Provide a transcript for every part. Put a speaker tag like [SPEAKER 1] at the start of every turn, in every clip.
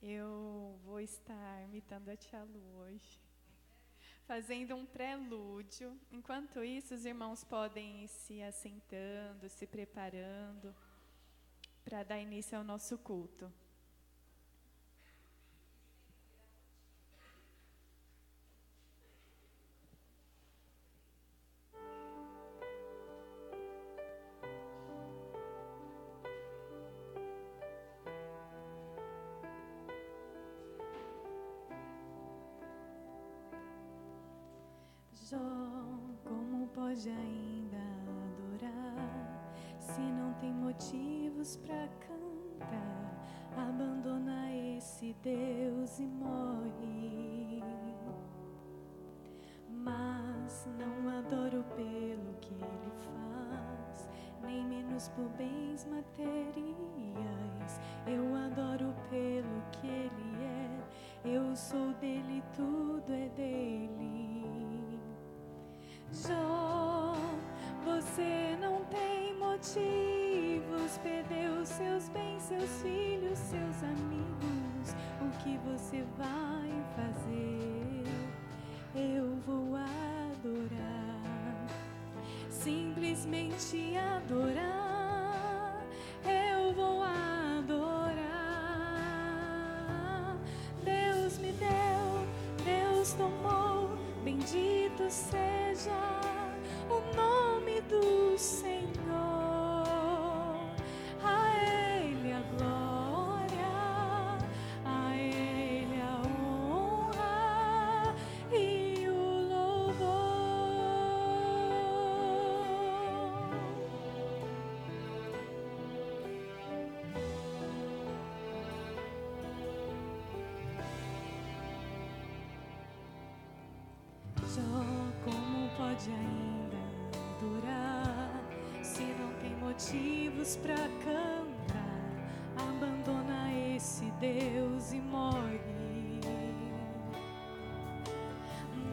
[SPEAKER 1] Eu vou estar imitando a tia Lu hoje, fazendo um prelúdio. Enquanto isso, os irmãos podem ir se assentando, se preparando para dar início ao nosso culto. Jó, como pode ainda adorar se não tem motivos para cantar? Abandona esse Deus e morre. Mas não adoro pelo que ele faz, nem menos por bens materiais. Eu adoro pelo que ele é, eu sou dele, tudo é dele. Jó, você não tem motivos, perdeu seus bens, seus filhos, seus amigos. O que você vai fazer? Eu vou adorar, simplesmente adorar. Eu vou adorar. Deus me deu, Deus tomou, bendito seja o nome do Senhor. A Ele a glória, a Ele a honra e o louvor. Jó, como pode ainda adorar se não tem motivos para cantar? Abandona esse Deus e morre.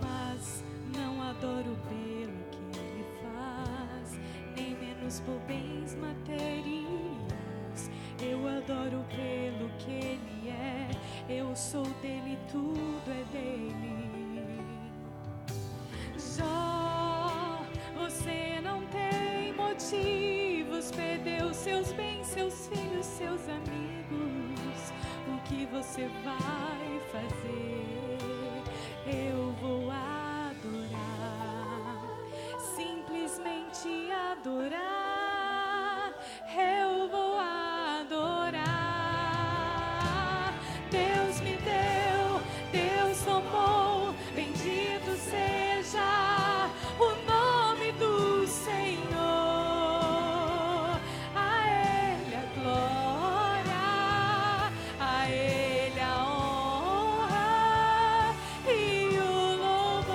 [SPEAKER 1] Mas não adoro pelo que ele faz, nem menos por bens materiais. Eu adoro pelo que ele é, eu sou dele, tudo é dele. Jó, você não tem motivos, perdeu seus bens, seus filhos, seus amigos. O que você vai fazer? Eu vou adorar, simplesmente adorar. Eu vou adorar. Deus me deu, Deus tomou, bendito seja o nome do Senhor. A Ele a glória, a Ele a honra e o louvor.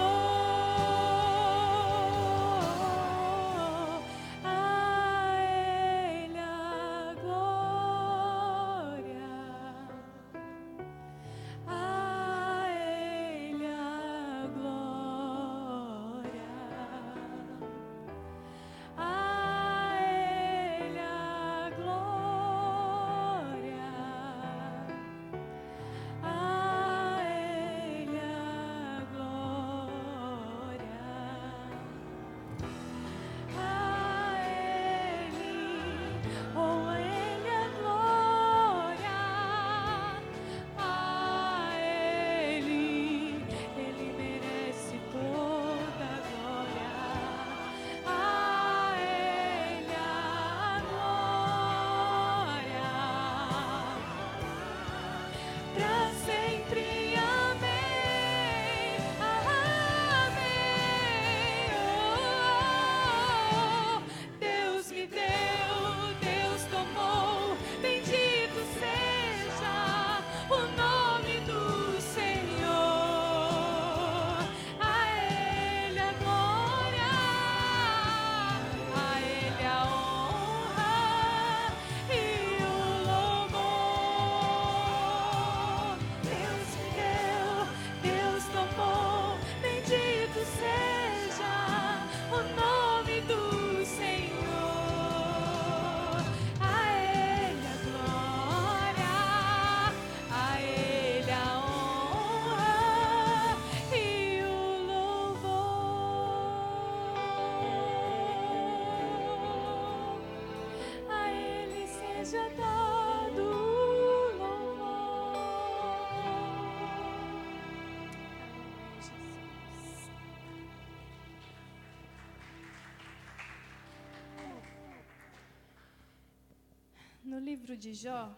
[SPEAKER 1] No livro de Jó,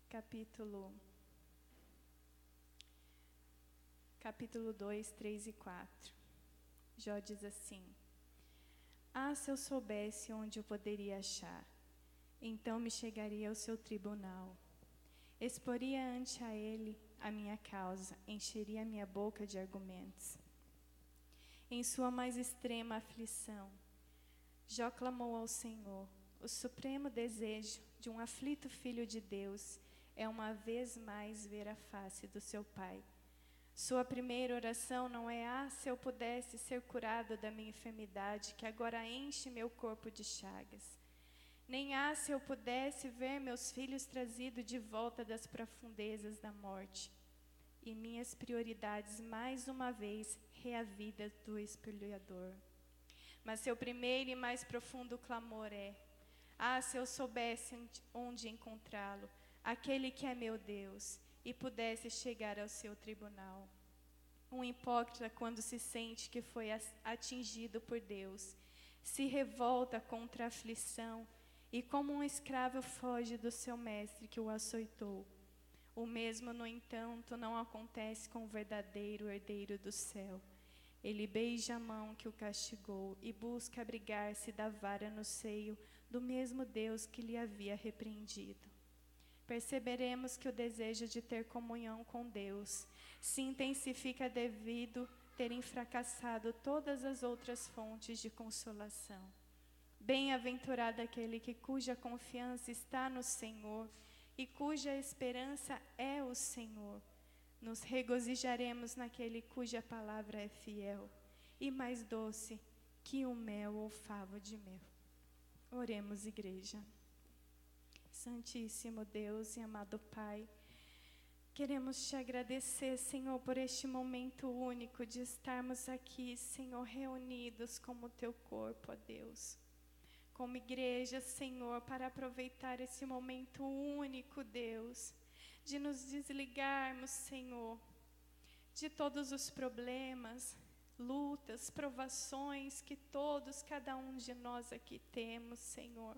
[SPEAKER 1] capítulo 2, 3 e 4, Jó diz assim: Ah, se eu soubesse onde eu poderia achar, então me chegaria ao seu tribunal. Exporia ante a ele a minha causa, encheria a minha boca de argumentos. Em sua mais extrema aflição, Jó clamou ao Senhor. O supremo desejo de um aflito filho de Deus é uma vez mais ver a face do seu pai. Sua primeira oração não é: ah, se eu pudesse ser curado da minha enfermidade, que agora enche meu corpo de chagas. Nem ah, se eu pudesse ver meus filhos trazidos de volta das profundezas da morte, e minhas prioridades mais uma vez reavidas do espoliador. Mas seu primeiro e mais profundo clamor é: ah, se eu soubesse onde encontrá-lo, aquele que é meu Deus, e pudesse chegar ao seu tribunal. Um hipócrita, quando se sente que foi atingido por Deus, se revolta contra a aflição e como um escravo foge do seu mestre que o açoitou. O mesmo, no entanto, não acontece com o verdadeiro herdeiro do céu. Ele beija a mão que o castigou e busca abrigar-se da vara no seio do mesmo Deus que lhe havia repreendido. Perceberemos que o desejo de ter comunhão com Deus se intensifica devido terem fracassado todas as outras fontes de consolação. Bem-aventurado aquele cuja confiança está no Senhor e cuja esperança é o Senhor. Nos regozijaremos naquele cuja palavra é fiel e mais doce que o mel ou favo de mel. Oremos, igreja. Santíssimo Deus e amado Pai, queremos te agradecer, Senhor, por este momento único de estarmos aqui, Senhor, reunidos como teu corpo, ó Deus. Como igreja, Senhor, para aproveitar esse momento único, Deus, de nos desligarmos, Senhor, de todos os problemas, lutas, provações que cada um de nós aqui temos, Senhor.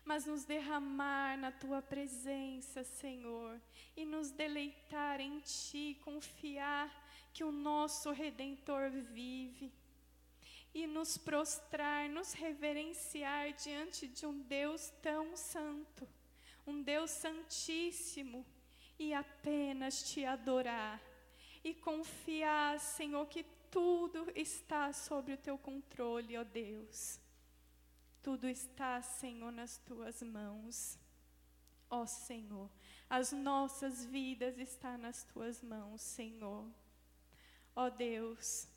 [SPEAKER 1] Mas nos derramar na Tua presença, Senhor, e nos deleitar em Ti, confiar que o nosso Redentor vive, e nos prostrar, nos reverenciar diante de um Deus tão santo, um Deus santíssimo, e apenas Te adorar, e confiar, Senhor, que tudo está sob o Teu controle, ó Deus. Tudo está, Senhor, nas Tuas mãos. Ó Senhor, as nossas vidas estão nas Tuas mãos, Senhor. Ó Deus,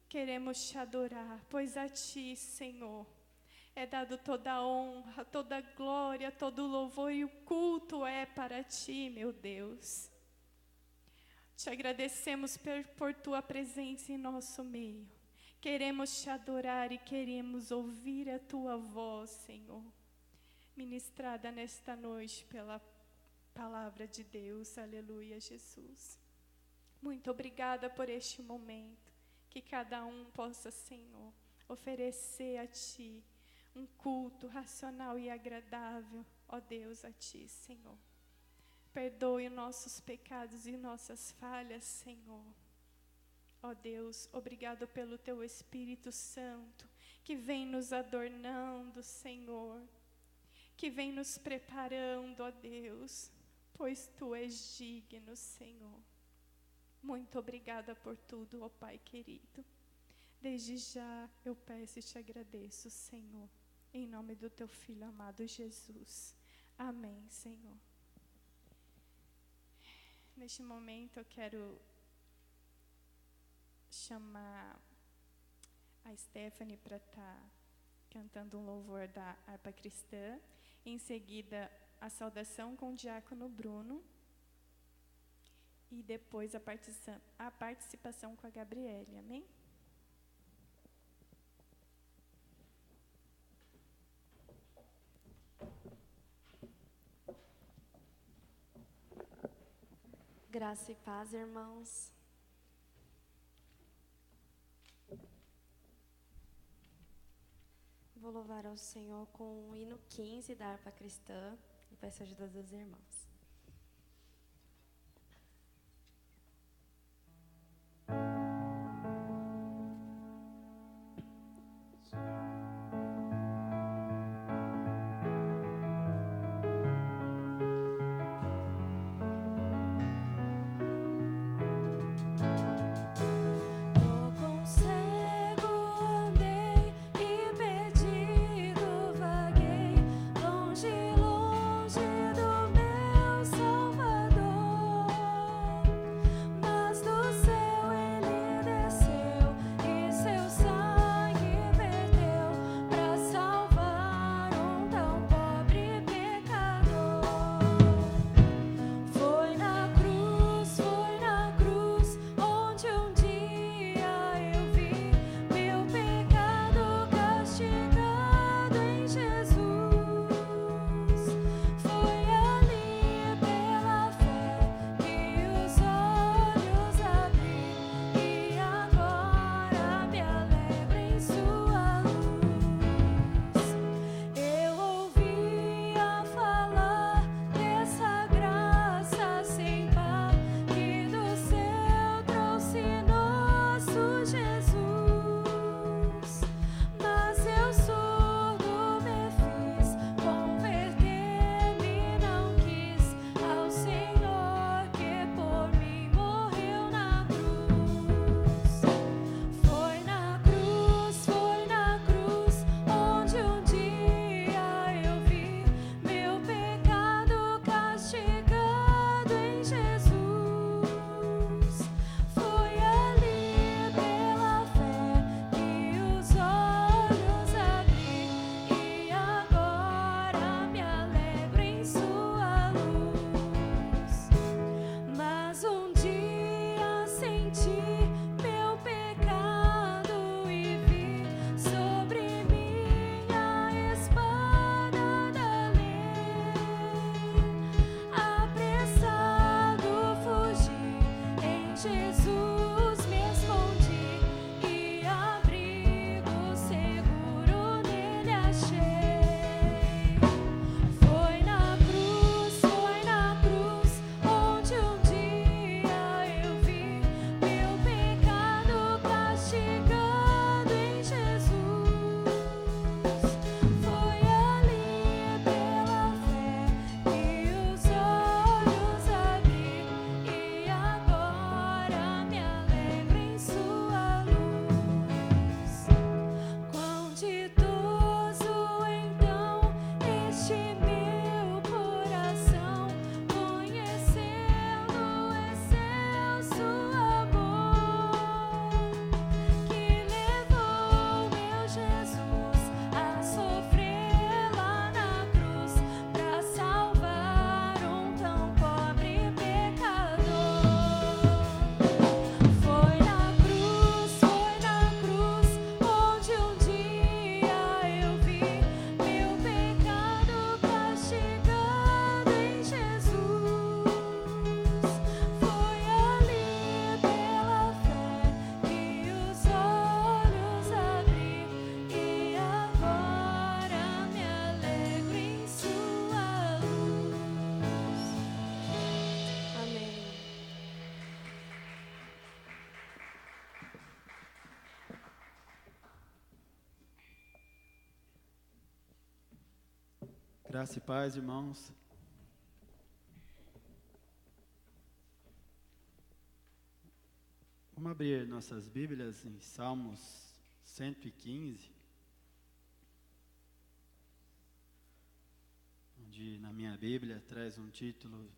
[SPEAKER 1] queremos Te adorar, pois a Ti, Senhor, é dado toda a honra, toda a glória, todo o louvor, e o culto é para Ti, meu Deus. Te agradecemos por Tua presença em nosso meio. Queremos Te adorar e queremos ouvir a Tua voz, Senhor, ministrada nesta noite pela palavra de Deus. Aleluia, Jesus. Muito obrigada por este momento, que cada um possa, Senhor, oferecer a Ti um culto racional e agradável, ó Deus, a Ti, Senhor. Perdoe nossos pecados e nossas falhas, Senhor. Ó Deus, obrigado pelo Teu Espírito Santo, que vem nos adornando, Senhor, que vem nos preparando, ó Deus, pois Tu és digno, Senhor. Muito obrigada por tudo, ó Pai querido. Desde já eu peço e Te agradeço, Senhor, em nome do Teu Filho amado Jesus. Amém, Senhor. Neste momento eu quero chamar a Stephanie para estar cantando um louvor da harpa cristã. Em seguida, a saudação com o diácono Bruno. E depois a participação com a Gabriele. Amém?
[SPEAKER 2] Graça e paz, irmãos. vou louvar ao Senhor com o hino 15 da harpa cristã e peço a ajuda dos irmãos.
[SPEAKER 3] Graça e paz, irmãos. Vamos abrir nossas Bíblias em Salmos 115, onde na minha Bíblia traz um título: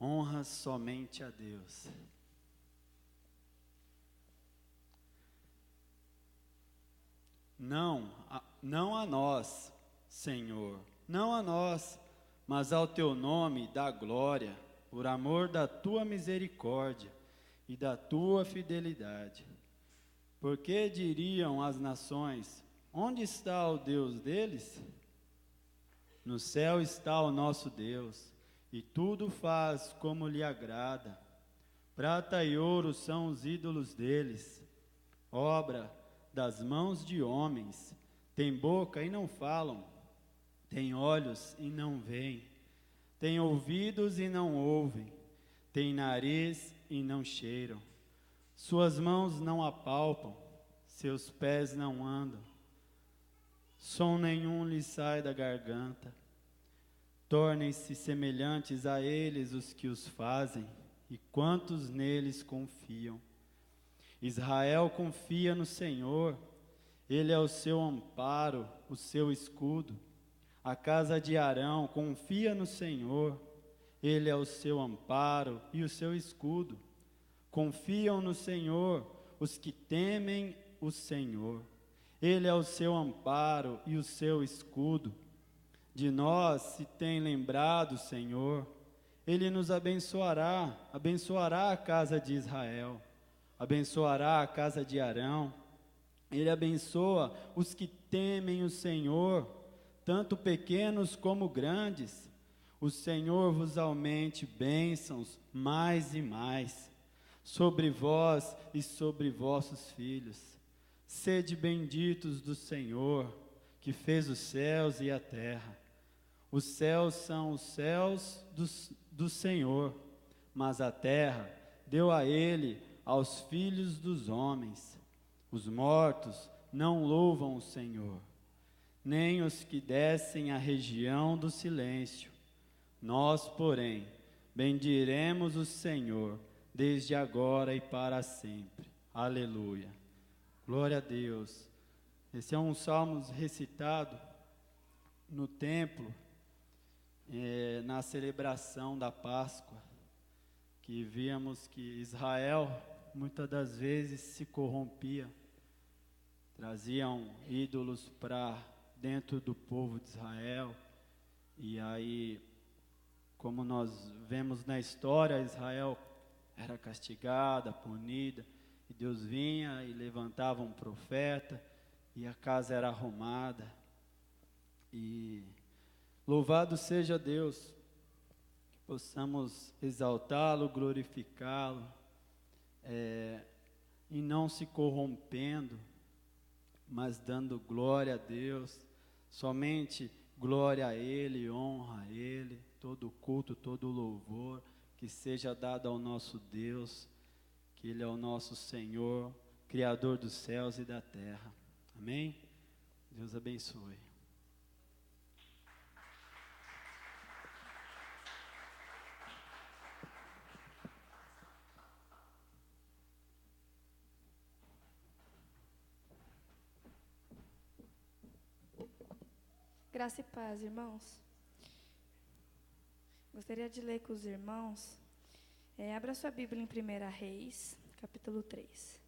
[SPEAKER 3] Honra somente a Deus. Não a nós, Senhor, não a nós, mas ao teu nome dá glória, por amor da tua misericórdia e da tua fidelidade. Porque diriam as nações: onde está o Deus deles? No céu está o nosso Deus, e tudo faz como lhe agrada. Prata e ouro são os ídolos deles, obra das mãos de homens. Têm boca e não falam, têm olhos e não veem, têm ouvidos e não ouvem, têm nariz e não cheiram. Suas mãos não apalpam, seus pés não andam, som nenhum lhes sai da garganta. Tornem-se semelhantes a eles os que os fazem, e quantos neles confiam. Israel confia no Senhor, Ele é o seu amparo, o seu escudo. A casa de Arão confia no Senhor, Ele é o seu amparo e o seu escudo. Confiam no Senhor os que temem o Senhor, Ele é o seu amparo e o seu escudo. De nós se tem lembrado, Senhor, Ele nos abençoará, abençoará a casa de Israel, abençoará a casa de Arão. Ele abençoa os que temem o Senhor, tanto pequenos como grandes. O Senhor vos aumente bênçãos mais e mais, sobre vós e sobre vossos filhos. Sede benditos do Senhor, que fez os céus e a terra. Os céus são os céus do Senhor, mas a terra deu a Ele, aos filhos dos homens. Os mortos não louvam o Senhor, nem os que descem à região do silêncio. Nós, porém, bendiremos o Senhor, desde agora e para sempre. Aleluia. Glória a Deus. Esse é um salmo recitado no templo, na celebração da Páscoa, que víamos que Israel muitas das vezes se corrompia, traziam ídolos para dentro do povo de Israel, e aí, como nós vemos na história, Israel era castigada, punida, e Deus vinha e levantava um profeta, e a casa era arrumada. E louvado seja Deus, que possamos exaltá-lo, glorificá-lo, e não se corrompendo, mas dando glória a Deus, somente glória a Ele, honra a Ele, todo culto, todo louvor, que seja dado ao nosso Deus, que Ele é o nosso Senhor, Criador dos céus e da terra. Amém? Deus abençoe.
[SPEAKER 2] Graça e paz, irmãos. Gostaria de ler com os irmãos. Abra sua Bíblia em 1 Reis, capítulo 3.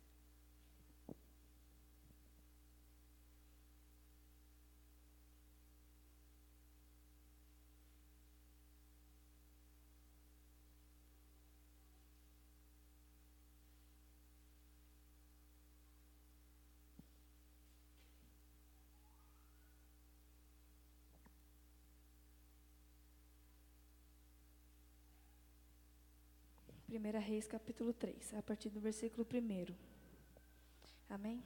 [SPEAKER 2] Primeira Reis, capítulo 3, a partir do versículo 1. Amém?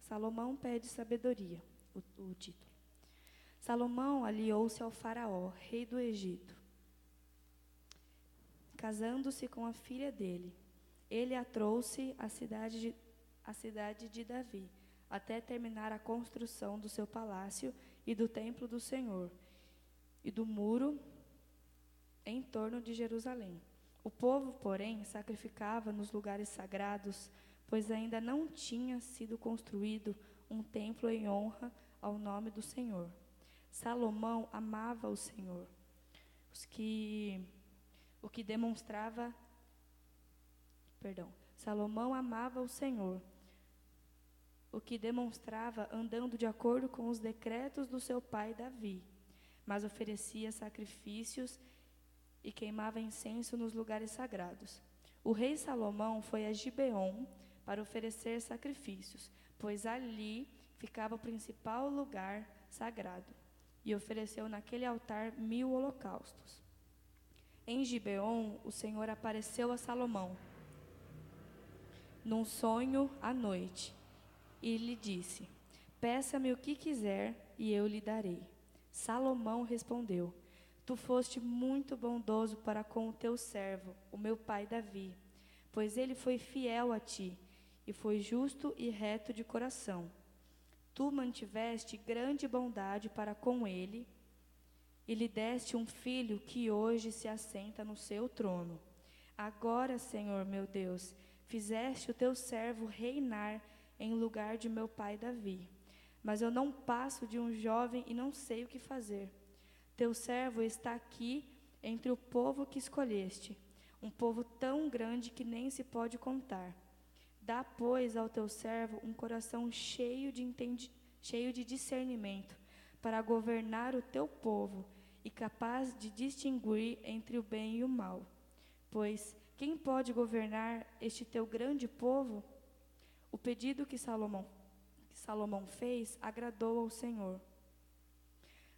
[SPEAKER 2] Salomão pede sabedoria, o título. Salomão aliou-se ao faraó, rei do Egito, casando-se com a filha dele. Ele a trouxe à cidade de Davi, até terminar a construção do seu palácio e do templo do Senhor, e do muro em torno de Jerusalém. O povo, porém, sacrificava nos lugares sagrados, pois ainda não tinha sido construído um templo em honra ao nome do Senhor. Salomão amava o Senhor, Salomão amava o Senhor, o que demonstrava andando de acordo com os decretos do seu pai Davi, mas oferecia sacrifícios e queimava incenso nos lugares sagrados. O rei Salomão foi a Gibeon para oferecer sacrifícios, pois ali ficava o principal lugar sagrado, e ofereceu naquele altar 1000 holocaustos. Em Gibeon, o Senhor apareceu a Salomão num sonho à noite, e lhe disse: Peça-me o que quiser e eu lhe darei. Salomão respondeu: Tu foste muito bondoso para com o teu servo, o meu pai Davi, pois ele foi fiel a ti e foi justo e reto de coração. Tu mantiveste grande bondade para com ele e lhe deste um filho que hoje se assenta no seu trono. Agora, Senhor meu Deus, fizeste o teu servo reinar em lugar de meu pai Davi. Mas eu não passo de um jovem e não sei o que fazer. Teu servo está aqui entre o povo que escolheste, um povo tão grande que nem se pode contar. Dá, pois, ao teu servo um coração cheio de discernimento, para governar o teu povo e capaz de distinguir entre o bem e o mal. Pois quem pode governar este teu grande povo? O pedido que Salomão fez agradou ao Senhor.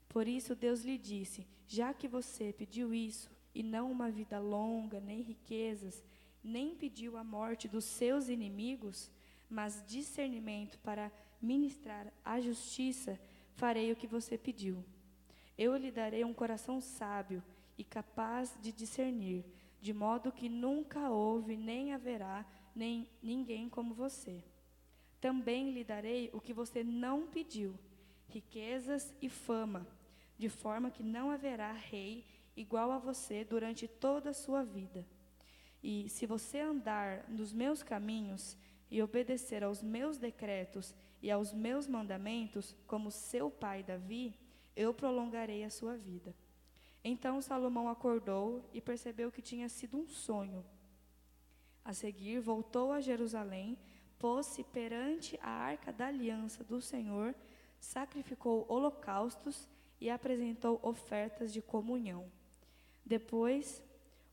[SPEAKER 2] Por isso Deus lhe disse: já que você pediu isso, e não uma vida longa, nem riquezas, nem pediu a morte dos seus inimigos, mas discernimento para ministrar a justiça, farei o que você pediu. Eu lhe darei um coração sábio e capaz de discernir, de modo que nunca houve, nem haverá, nem ninguém como você. Também lhe darei o que você não pediu, riquezas e fama, de forma que não haverá rei igual a você durante toda a sua vida. E se você andar nos meus caminhos e obedecer aos meus decretos e aos meus mandamentos, como seu pai Davi, eu prolongarei a sua vida. Então Salomão acordou e percebeu que tinha sido um sonho. A seguir, voltou a Jerusalém, pôs-se perante a arca da aliança do Senhor, sacrificou holocaustos e apresentou ofertas de comunhão. Depois,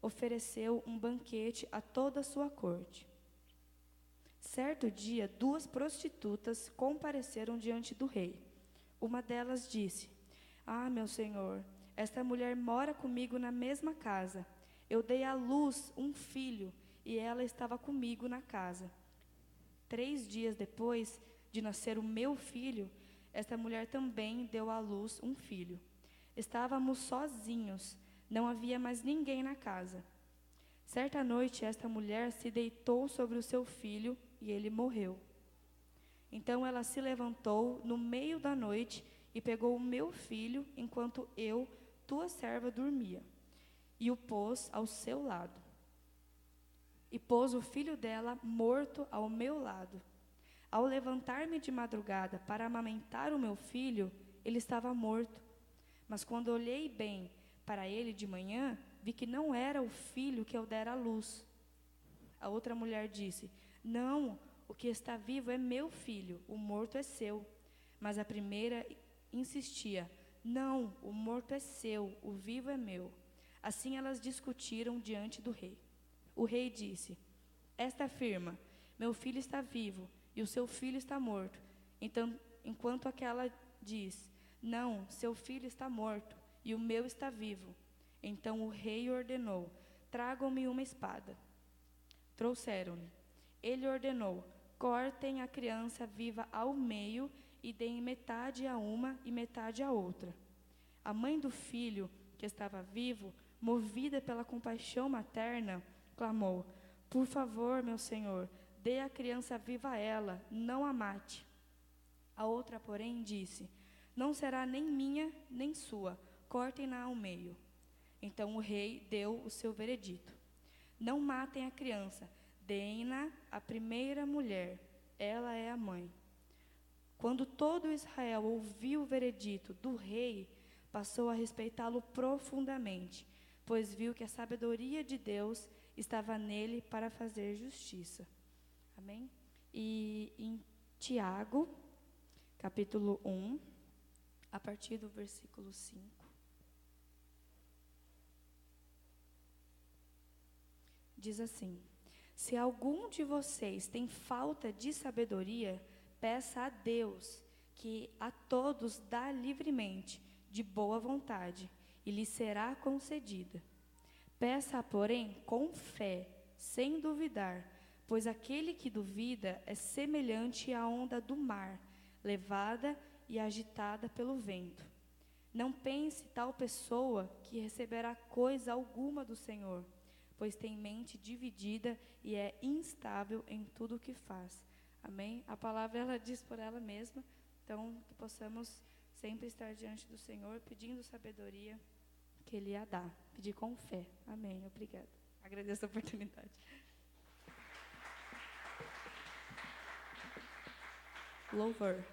[SPEAKER 2] ofereceu um banquete a toda a sua corte. Certo dia, 2 prostitutas compareceram diante do rei. Uma delas disse: Ah, meu senhor, esta mulher mora comigo na mesma casa. Eu dei à luz um filho e ela estava comigo na casa. 3 dias depois de nascer o meu filho, esta mulher também deu à luz um filho. Estávamos sozinhos, não havia mais ninguém na casa. Certa noite, esta mulher se deitou sobre o seu filho e ele morreu. Então ela se levantou no meio da noite e pegou o meu filho enquanto eu, tua serva, dormia, e o pôs ao seu lado. E pôs o filho dela morto ao meu lado. Ao levantar-me de madrugada para amamentar o meu filho, ele estava morto. Mas quando olhei bem para ele de manhã, vi que não era o filho que eu dera à luz. A outra mulher disse: Não, o que está vivo é meu filho, o morto é seu. Mas a primeira insistia: Não, o morto é seu, o vivo é meu. Assim elas discutiram diante do rei. O rei disse: Esta afirma: Meu filho está vivo e o seu filho está morto. Então, enquanto aquela diz: Não, seu filho está morto e o meu está vivo. Então o rei ordenou: Tragam-me uma espada. Trouxeram-lhe. Ele ordenou: Cortem a criança viva ao meio e deem metade a uma e metade a outra. A mãe do filho, que estava vivo, movida pela compaixão materna, clamou: Por favor, meu senhor, dê a criança viva a ela, não a mate. A outra, porém, disse: Não será nem minha, nem sua, cortem-na ao meio. Então o rei deu o seu veredito: Não matem a criança, deem-na à primeira mulher, ela é a mãe. Quando todo Israel ouviu o veredito do rei, passou a respeitá-lo profundamente, pois viu que a sabedoria de Deus estava nele para fazer justiça. Amém? E em Tiago, capítulo 1, a partir do versículo 5. Diz assim: Se algum de vocês tem falta de sabedoria, peça a Deus, que a todos dá livremente, de boa vontade, e lhe será concedida. Peça, porém, com fé, sem duvidar, pois aquele que duvida é semelhante à onda do mar, levada e agitada pelo vento. Não pense tal pessoa que receberá coisa alguma do Senhor, pois tem mente dividida e é instável em tudo o que faz. Amém? A palavra ela diz por ela mesma, então que possamos sempre estar diante do Senhor, pedindo sabedoria que Ele ia dar, pedir com fé. Amém. Obrigada. Agradeço a oportunidade. Louvor.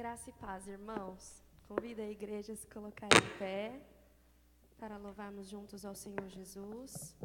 [SPEAKER 4] Graça e paz, irmãos. Convido a igreja a se colocar em pé para louvarmos juntos ao Senhor Jesus.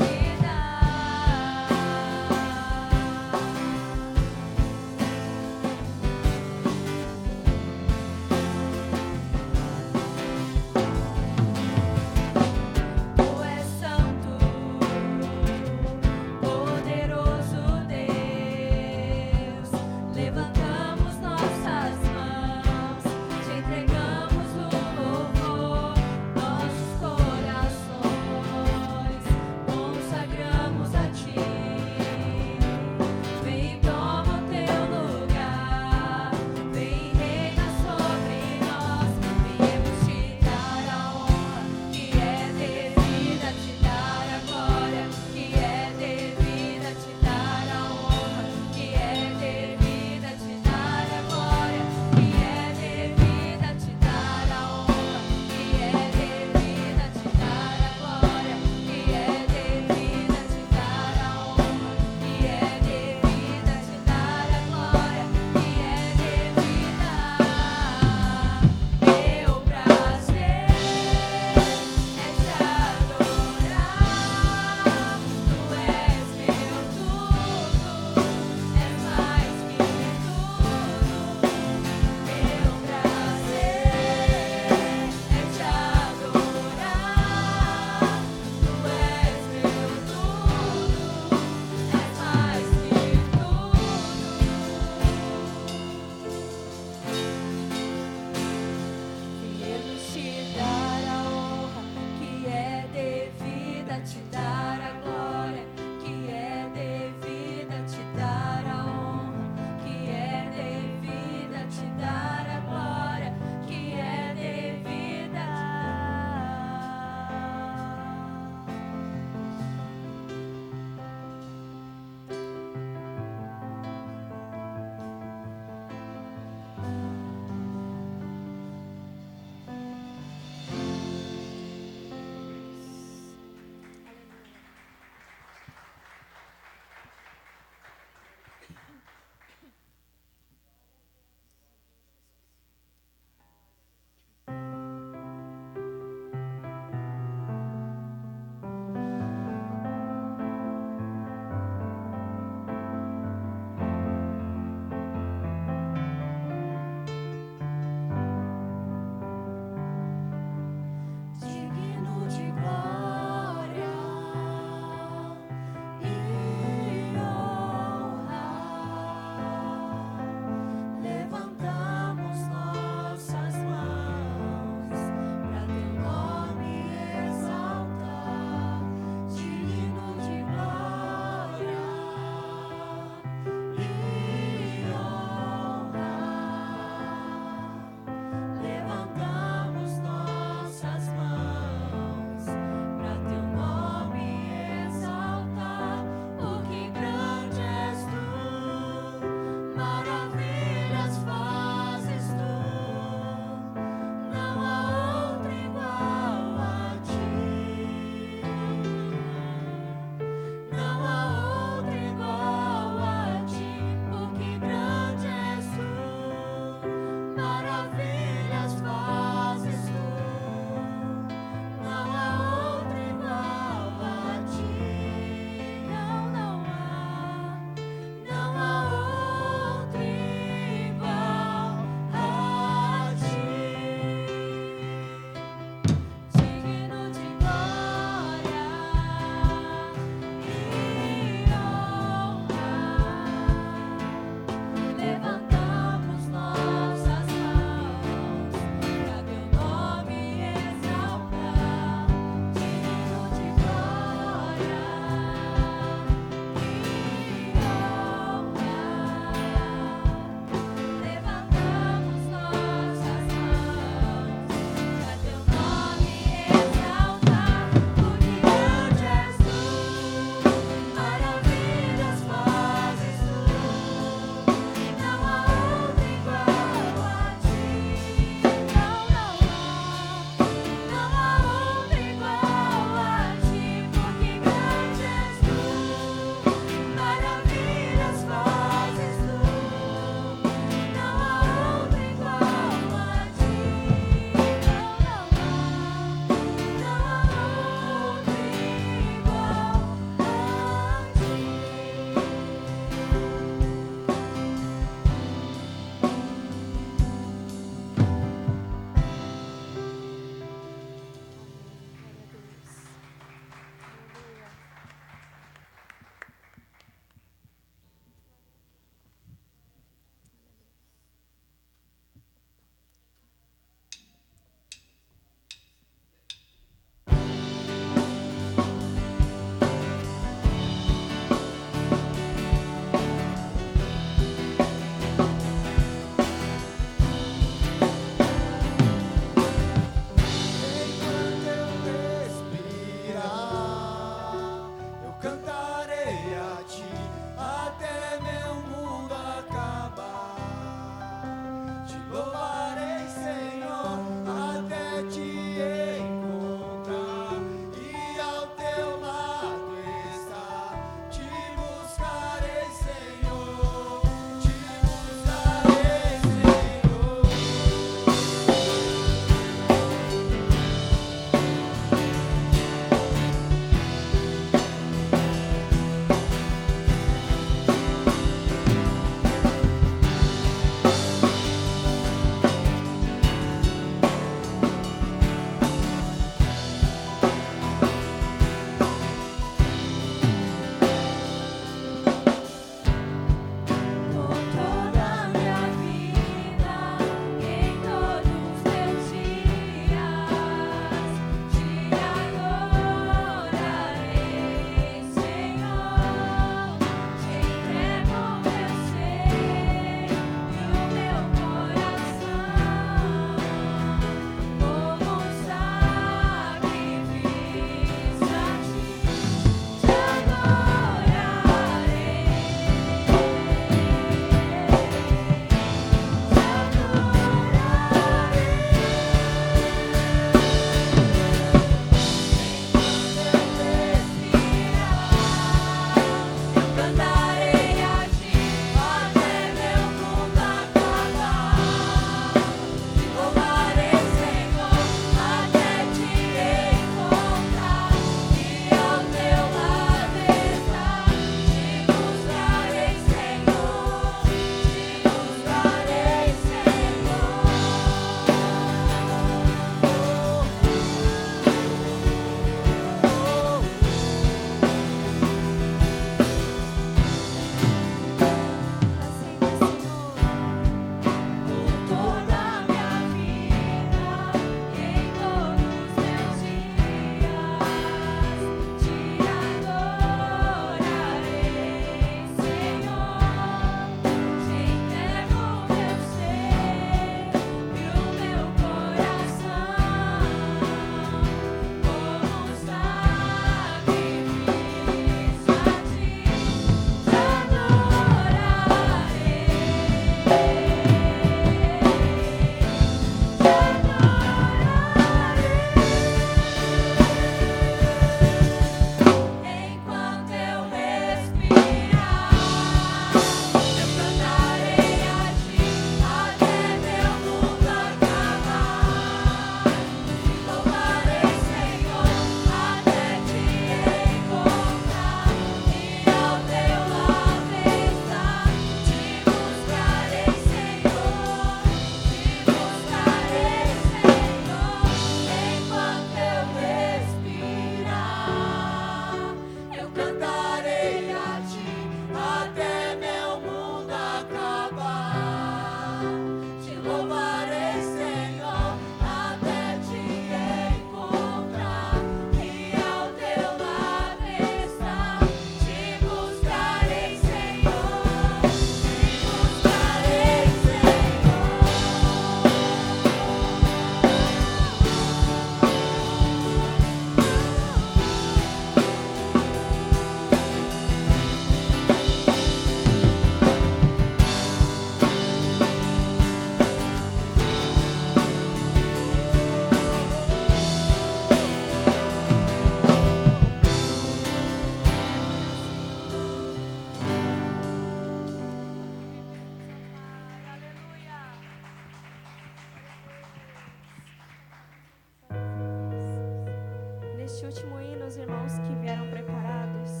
[SPEAKER 4] Neste último hino, os irmãos que vieram preparados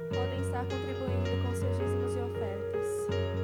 [SPEAKER 4] podem estar contribuindo com seus dízimos e ofertas.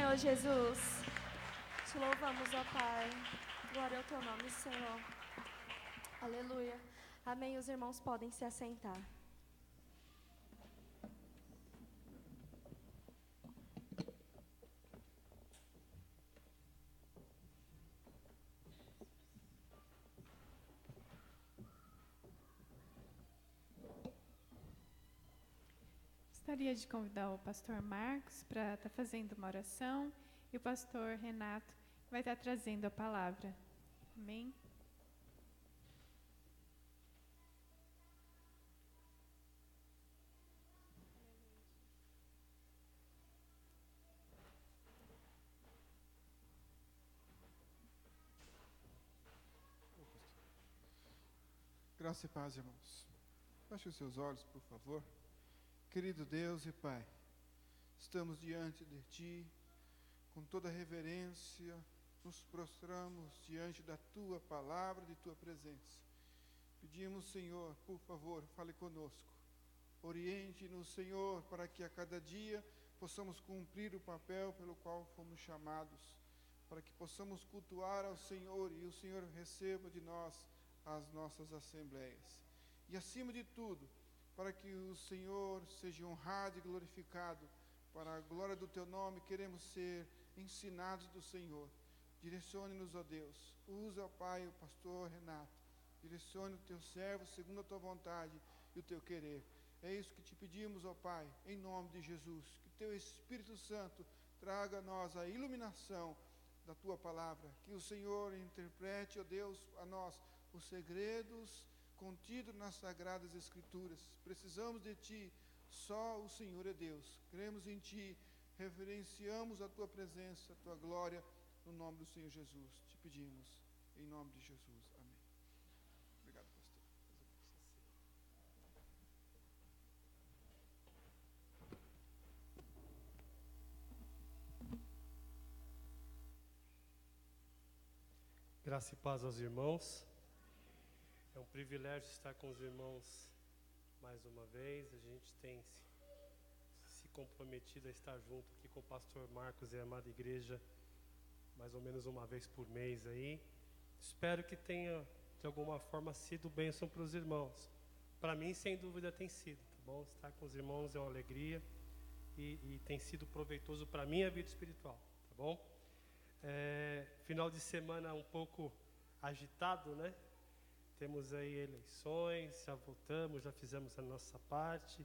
[SPEAKER 4] Senhor Jesus. Te louvamos, ó Pai. Glória ao teu nome, Senhor. Aleluia. Amém. Os irmãos podem se assentar.
[SPEAKER 1] Gostaria de convidar o pastor Marcos para estar fazendo uma oração e o pastor Renato vai estar trazendo a palavra. Amém?
[SPEAKER 5] Graça e paz, irmãos. Feche os seus olhos, por favor. Querido Deus e Pai, estamos diante de Ti, com toda reverência, nos prostramos diante da Tua palavra, de Tua presença. Pedimos, Senhor, por favor, fale conosco. Oriente-nos, Senhor, para que a cada dia possamos cumprir o papel pelo qual fomos chamados, para que possamos cultuar ao Senhor e o Senhor receba de nós as nossas assembleias. E, acima de tudo, para que o Senhor seja honrado e glorificado, para a glória do Teu nome, queremos ser ensinados do Senhor. Direcione-nos, ó Deus. Usa, ó Pai, o pastor Renato. Direcione o Teu servo segundo a Tua vontade e o Teu querer. É isso que te pedimos, ó Pai, em nome de Jesus. Que Teu Espírito Santo traga a nós a iluminação da Tua palavra. Que o Senhor interprete, ó Deus, a nós os segredos contido nas Sagradas Escrituras. Precisamos de Ti, só o Senhor é Deus. Cremos em Ti, reverenciamos a Tua presença, a Tua glória, no nome do Senhor Jesus. Te pedimos, em nome de Jesus. Amém. Obrigado, pastor.
[SPEAKER 6] Graça e paz aos irmãos. É um privilégio estar com os irmãos mais uma vez. A gente tem se comprometido a estar junto aqui com o pastor Marcos e a amada igreja mais ou menos uma vez por mês aí. Espero que tenha, de alguma forma, sido bênção para os irmãos. Para mim, sem dúvida, tem sido, tá bom? Estar com os irmãos é uma alegria e tem sido proveitoso para a minha vida espiritual, tá bom? Final de semana um pouco agitado, né? Temos aí eleições, já votamos, já fizemos a nossa parte.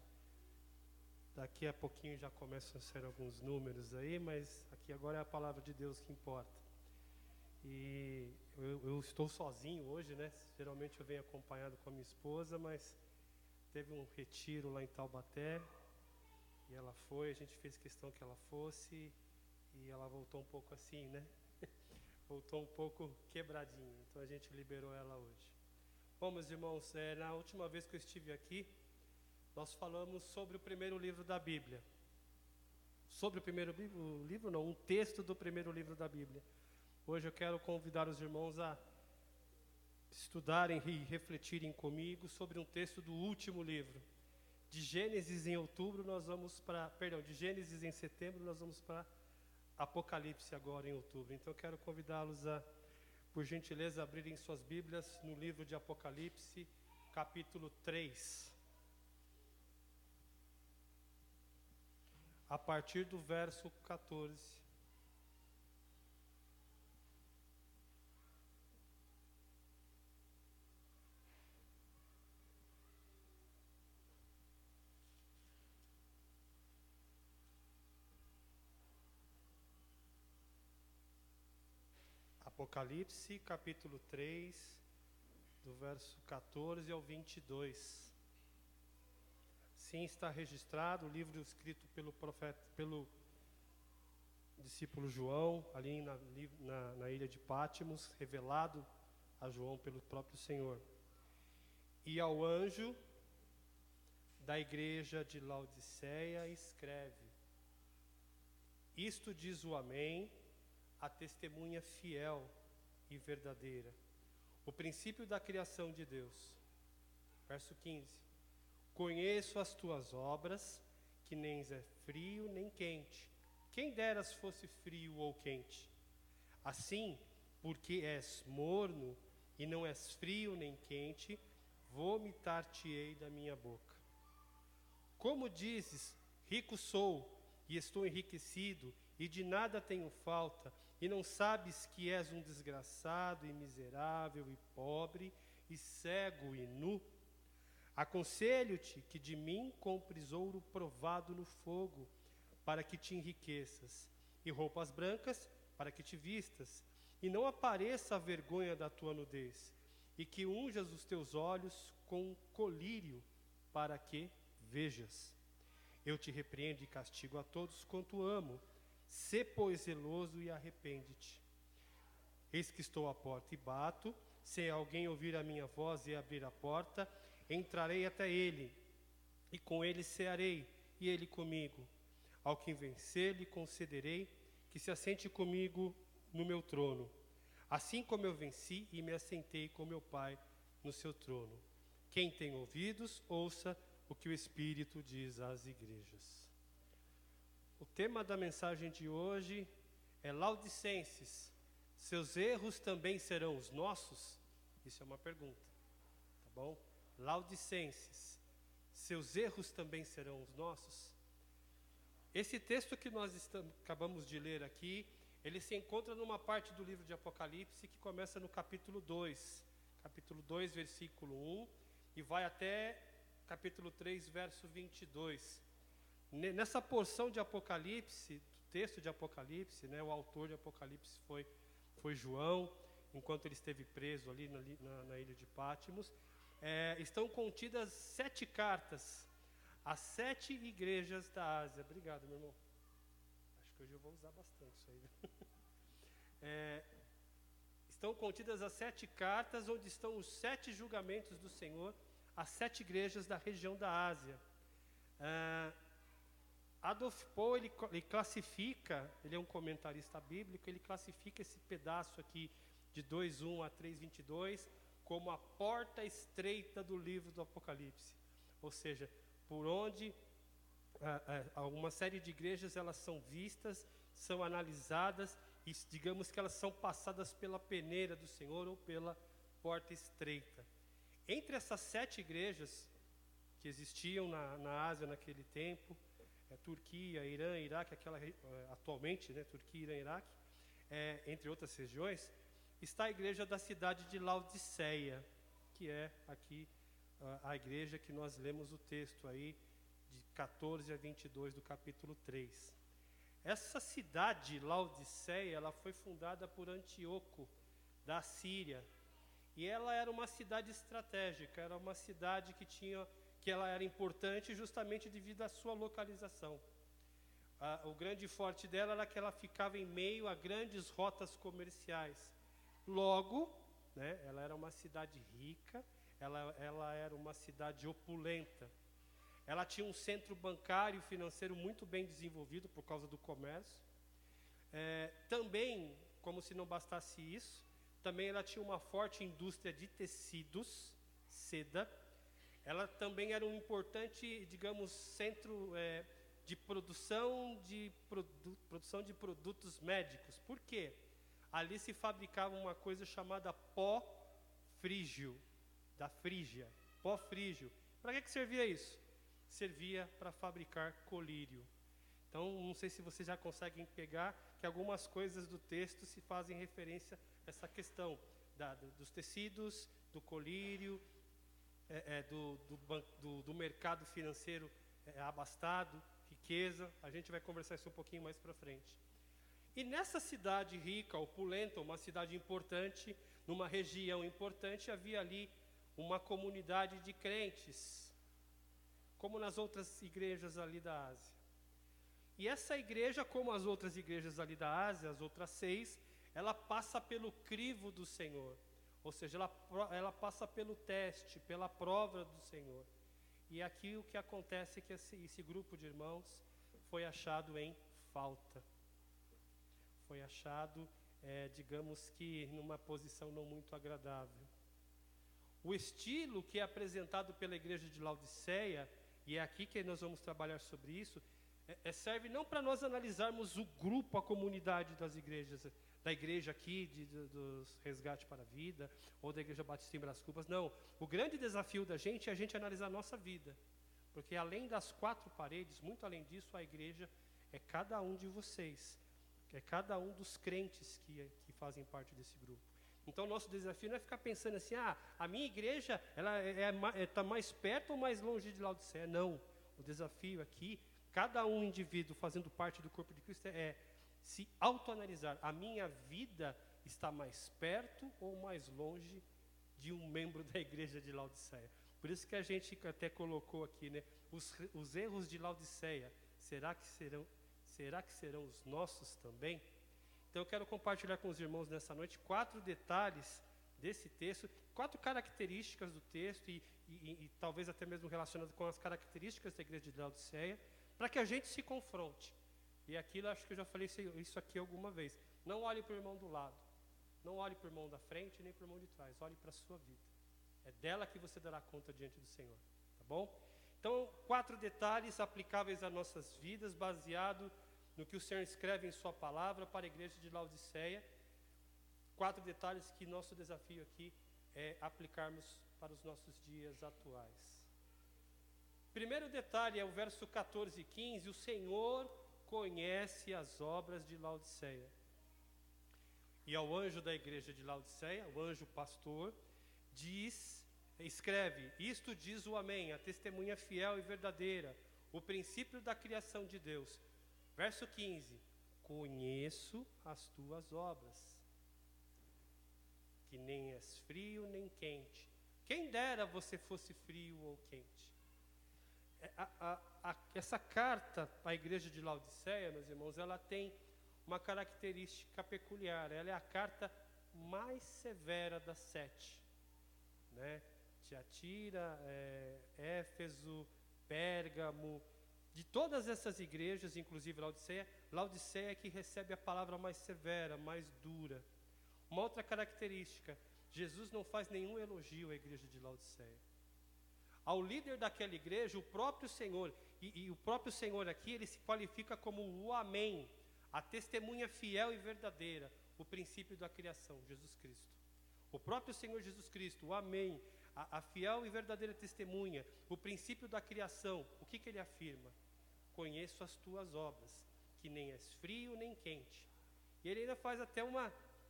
[SPEAKER 6] Daqui a pouquinho já começam a ser alguns números aí, mas aqui agora é a palavra de Deus que importa. E eu estou sozinho hoje, né? Geralmente eu venho acompanhado com a minha esposa, mas teve um retiro lá em Taubaté e ela foi, a gente fez questão que ela fosse e ela voltou um pouco assim, né? Voltou um pouco quebradinha, então a gente liberou ela hoje. Bom, meus irmãos, na última vez que eu estive aqui, nós falamos sobre o primeiro livro da Bíblia. Sobre o primeiro livro, não, um texto do primeiro livro da Bíblia. Hoje eu quero convidar os irmãos a estudarem e refletirem comigo sobre um texto do último livro. De Gênesis em outubro, de Gênesis em setembro, nós vamos para Apocalipse agora em outubro. Então eu quero convidá-los a, por gentileza, abrirem suas Bíblias no livro de Apocalipse, capítulo 3. A partir do verso 14. Apocalipse, capítulo 3, do verso 14 ao 22. Sim, está registrado o livro escrito pelo discípulo João, ali na ilha de Pátimos, revelado a João pelo próprio Senhor. E ao anjo da igreja de Laodiceia escreve: Isto diz o Amém, a testemunha fiel e verdadeira, o princípio da criação de Deus. Verso 15: Conheço as tuas obras, que nem é frio nem quente. Quem deras fosse frio ou quente. Assim, porque és morno e não és frio nem quente, vomitar-te-ei da minha boca. Como dizes, rico sou e estou enriquecido, e de nada tenho falta, e não sabes que és um desgraçado e miserável e pobre, e cego e nu? Aconselho-te que de mim compres ouro provado no fogo, para que te enriqueças, e roupas brancas, para que te vistas, e não apareça a vergonha da tua nudez, e que unjas os teus olhos com colírio, para que vejas. Eu te repreendo e castigo a todos quanto amo. Sê, pois, zeloso e arrepende-te. Eis que estou à porta e bato. Se alguém ouvir a minha voz e abrir a porta, entrarei até ele, e com ele cearei, e ele comigo. Ao que vencer, lhe concederei que se assente comigo no meu trono, assim como eu venci e me assentei com meu Pai no seu trono. Quem tem ouvidos, ouça o que o Espírito diz às igrejas. O tema da mensagem de hoje é Laodicenses. Seus erros também serão os nossos? Isso é uma pergunta, tá bom? Laodicenses. Seus erros também serão os nossos? Esse texto que nós acabamos de ler aqui, ele se encontra numa parte do livro de Apocalipse que começa no capítulo 2. Capítulo 2, versículo 1, e vai até capítulo 3, verso 22. Nessa porção de Apocalipse, do texto de Apocalipse, né, o autor de Apocalipse foi João, enquanto ele esteve preso ali na ilha de Patmos. Estão contidas 7 cartas às 7 igrejas da Ásia. Obrigado, meu irmão. Acho que hoje eu vou usar bastante isso aí. Estão contidas as 7 cartas, onde estão os 7 julgamentos do Senhor às 7 igrejas da região da Ásia. Adolf Pohl, ele classifica, ele é um comentarista bíblico, ele classifica esse pedaço aqui de 2:1 a 3:22 como a porta estreita do livro do Apocalipse. Ou seja, por onde uma série de igrejas elas são vistas, são analisadas e digamos que elas são passadas pela peneira do Senhor ou pela porta estreita. Entre essas 7 igrejas que existiam na Ásia naquele tempo, Turquia, Irã, Iraque, atualmente, né, Turquia, Irã, Iraque, entre outras regiões, está a igreja da cidade de Laodiceia, que é aqui a igreja que nós lemos o texto aí, de 14 a 22 do capítulo 3. Essa cidade, Laodiceia, ela foi fundada por Antíoco, da Síria, e ela era uma cidade estratégica, era uma cidade que ela era importante justamente devido à sua localização. O grande forte dela era que ela ficava em meio a grandes rotas comerciais. Logo, né, ela era uma cidade rica, ela era uma cidade opulenta. Ela tinha um centro bancário e financeiro muito bem desenvolvido por causa do comércio. Também, como se não bastasse isso, também ela tinha uma forte indústria de tecidos, seda. Ela também era um importante, digamos, centro de produção de produtos médicos. Por quê? Ali se fabricava uma coisa chamada pó frígio, da Frígia, pó frígio. Para que servia isso? Servia para fabricar colírio. Então, não sei se vocês já conseguem pegar que algumas coisas do texto se fazem referência a essa questão dos tecidos, do colírio, do mercado financeiro abastado, riqueza. A gente vai conversar isso um pouquinho mais para frente. E nessa cidade rica, opulenta, uma cidade importante, numa região importante, havia ali uma comunidade de crentes, como nas outras igrejas ali da Ásia. E essa igreja, como as outras igrejas ali da Ásia, as outras 6, ela passa pelo crivo do Senhor. Ou seja, ela passa pelo teste, pela prova do Senhor. E aqui o que acontece é que esse grupo de irmãos foi achado em falta. Foi achado, digamos que, numa posição não muito agradável. O estilo que é apresentado pela igreja de Laodiceia, e é aqui que nós vamos trabalhar sobre isso, serve não para nós analisarmos o grupo, a comunidade das igrejas, da igreja aqui, dos Resgate para a Vida, ou da Igreja Batista em Brás Cubas. Não, o grande desafio da gente é a gente analisar a nossa vida. Porque além das 4 paredes, muito além disso, a igreja é cada um de vocês. É cada um dos crentes que fazem parte desse grupo. Então, o nosso desafio não é ficar pensando assim, a minha igreja está mais perto ou mais longe de Laodiceia. Não, o desafio aqui, cada um indivíduo fazendo parte do corpo de Cristo é se autoanalisar. A minha vida está mais perto ou mais longe de um membro da igreja de Laodiceia? Por isso que a gente até colocou aqui, né, os erros de Laodiceia, será que serão os nossos também? Então eu quero compartilhar com os irmãos nessa noite 4 detalhes desse texto, 4 características do texto e talvez até mesmo relacionado com as características da igreja de Laodiceia, para que a gente se confronte. E aquilo, acho que eu já falei isso aqui alguma vez. Não olhe para o irmão do lado, não olhe para o irmão da frente, nem para o irmão de trás, olhe para a sua vida. É dela que você dará conta diante do Senhor, tá bom? Então, 4 detalhes aplicáveis às nossas vidas, baseado no que o Senhor escreve em sua palavra para a igreja de Laodiceia. 4 detalhes que nosso desafio aqui é aplicarmos para os nossos dias atuais. Primeiro detalhe é o verso 14 e 15, o Senhor conhece as obras de Laodiceia. E ao anjo da igreja de Laodiceia, o anjo pastor, escreve, isto diz o Amém, a testemunha fiel e verdadeira, o princípio da criação de Deus. Verso 15, conheço as tuas obras, que nem és frio nem quente. Quem dera você fosse frio ou quente. Essa carta à igreja de Laodiceia, meus irmãos, ela tem uma característica peculiar. Ela é a carta mais severa das 7. Né? Tiatira, Éfeso, Pérgamo, de todas essas igrejas, inclusive Laodiceia é que recebe a palavra mais severa, mais dura. Uma outra característica, Jesus não faz nenhum elogio à igreja de Laodiceia. Ao líder daquela igreja, o próprio Senhor, e o próprio Senhor aqui, ele se qualifica como o Amém, a testemunha fiel e verdadeira, o princípio da criação, Jesus Cristo. O próprio Senhor Jesus Cristo, o Amém, a fiel e verdadeira testemunha, o princípio da criação, o que ele afirma? Conheço as tuas obras, que nem és frio nem quente. E ele ainda faz até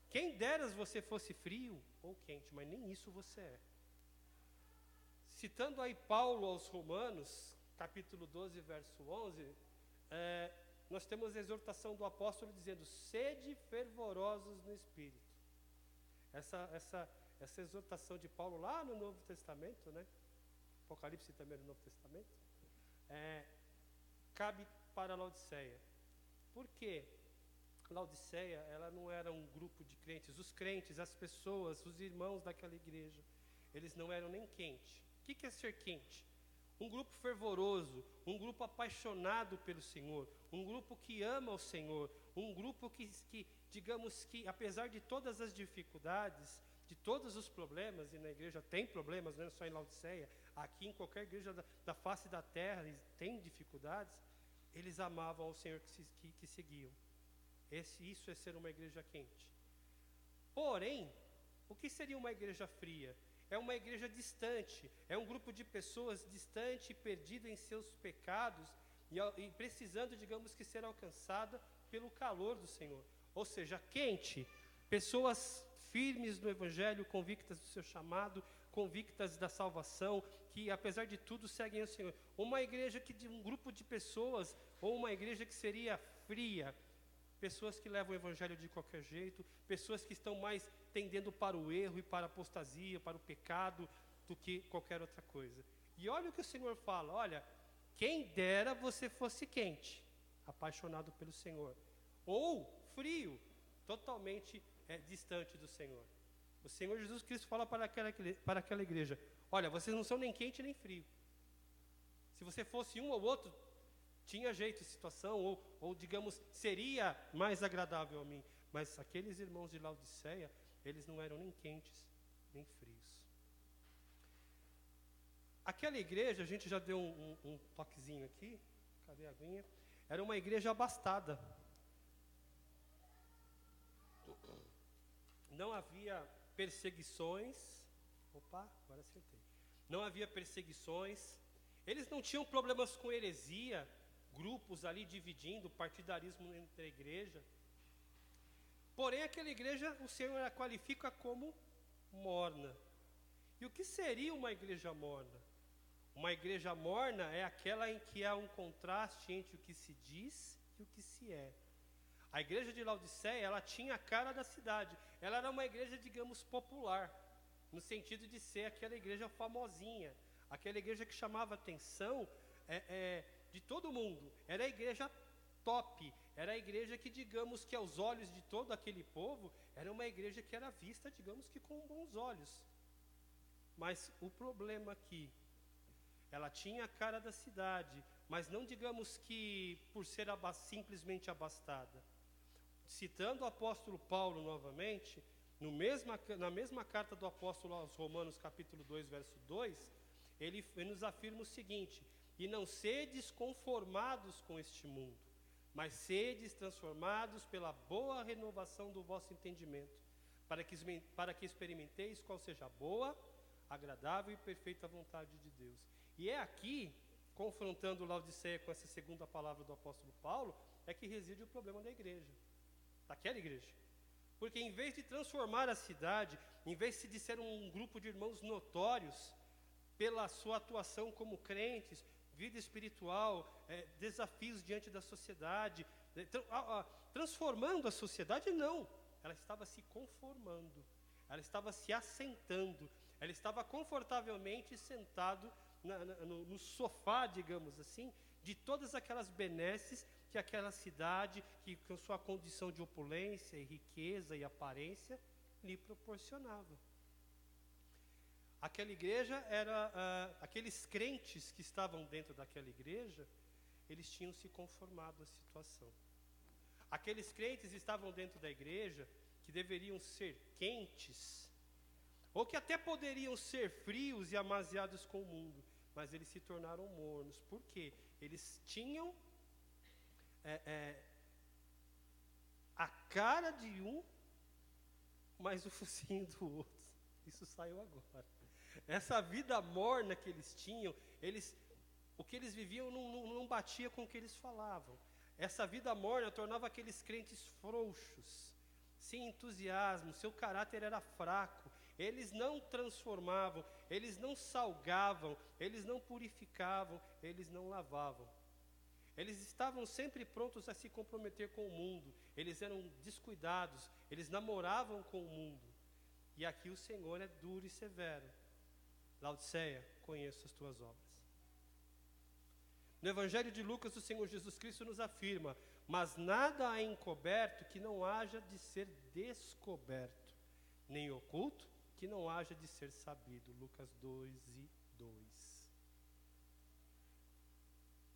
[SPEAKER 6] quem deras você fosse frio ou quente, mas nem isso você é. Citando aí Paulo aos Romanos, capítulo 12, verso 11, nós temos a exortação do apóstolo dizendo, sede fervorosos no Espírito. Essa exortação de Paulo lá no Novo Testamento, né? Apocalipse também no Novo Testamento, cabe para Laodiceia. Por quê? Laodiceia, ela não era um grupo de crentes. Os crentes, as pessoas, os irmãos daquela igreja, eles não eram nem quentes. O que é ser quente? Um grupo fervoroso, um grupo apaixonado pelo Senhor, um grupo que ama o Senhor, um grupo que digamos que, apesar de todas as dificuldades, de todos os problemas, e na igreja tem problemas, não é só em Laodiceia, aqui em qualquer igreja da face da terra tem dificuldades, eles amavam ao Senhor que seguiam. Isso é ser uma igreja quente. Porém, o que seria uma igreja fria? É uma igreja distante, é um grupo de pessoas distante e perdida em seus pecados e precisando, digamos que, ser alcançada pelo calor do Senhor. Ou seja, quente, pessoas firmes no Evangelho, convictas do seu chamado, convictas da salvação, que apesar de tudo seguem o Senhor. Uma igreja um grupo de pessoas, ou uma igreja que seria fria, pessoas que levam o Evangelho de qualquer jeito, pessoas que estão mais tendendo para o erro e para a apostasia, para o pecado, do que qualquer outra coisa. E olha o que o Senhor fala, olha, quem dera você fosse quente, apaixonado pelo Senhor, ou frio, totalmente distante do Senhor. O Senhor Jesus Cristo fala para aquela igreja, olha, vocês não são nem quente nem frio. Se você fosse um ou outro, tinha jeito de situação, ou digamos, seria mais agradável a mim. Mas aqueles irmãos de Laodiceia, eles não eram nem quentes, nem frios. Aquela igreja, a gente já deu um toquezinho aqui, cadê a aguinha? era uma igreja abastada. Não havia perseguições. Opa, agora acertei. Não havia perseguições. Eles não tinham problemas com heresia, grupos ali dividindo, partidarismo entre a igreja. Porém, aquela igreja, o Senhor a qualifica como morna. E o que seria uma igreja morna? Uma igreja morna é aquela em que há um contraste entre o que se diz e o que se é. A igreja de Laodiceia, ela tinha a cara da cidade. Ela era uma igreja, digamos, popular, no sentido de ser aquela igreja famosinha, aquela igreja que chamava atenção de todo mundo. Era a igreja top, era a igreja que, digamos, que aos olhos de todo aquele povo, era uma igreja que era vista, digamos, que com bons olhos. Mas o problema aqui, ela tinha a cara da cidade, mas não digamos que por ser simplesmente abastada. Citando o apóstolo Paulo novamente, na mesma carta do apóstolo aos Romanos, capítulo 2, verso 2, ele nos afirma o seguinte: e não sedes conformados com este mundo, mas sedes transformados pela boa renovação do vosso entendimento, para que experimenteis qual seja a boa, agradável e perfeita vontade de Deus. E é aqui, confrontando Laodiceia com essa segunda palavra do apóstolo Paulo, é que reside o problema da igreja, daquela igreja. Porque em vez de transformar a cidade, em vez de ser um grupo de irmãos notórios pela sua atuação como crentes, vida espiritual, desafios diante da sociedade, transformando a sociedade, não. Ela estava se conformando, ela estava se assentando, ela estava confortavelmente sentado no sofá, digamos assim, de todas aquelas benesses que aquela cidade, que com sua condição de opulência e riqueza e aparência, lhe proporcionava. Aquela igreja aqueles crentes que estavam dentro daquela igreja, eles tinham se conformado à situação. Aqueles crentes estavam dentro da igreja que deveriam ser quentes, ou que até poderiam ser frios e amaziados com o mundo, mas eles se tornaram mornos. Por quê? Eles tinham a cara de um, mas o focinho do outro. Isso saiu agora. Essa vida morna que eles tinham, o que eles viviam não batia com o que eles falavam. Essa vida morna tornava aqueles crentes frouxos, sem entusiasmo, seu caráter era fraco. Eles não transformavam, eles não salgavam, eles não purificavam, eles não lavavam. Eles estavam sempre prontos a se comprometer com o mundo. Eles eram descuidados, eles namoravam com o mundo. E aqui o Senhor é duro e severo. Laodiceia, conheço as tuas obras. No Evangelho de Lucas, o Senhor Jesus Cristo nos afirma: mas nada há encoberto que não haja de ser descoberto, nem oculto que não haja de ser sabido. Lucas 2:2.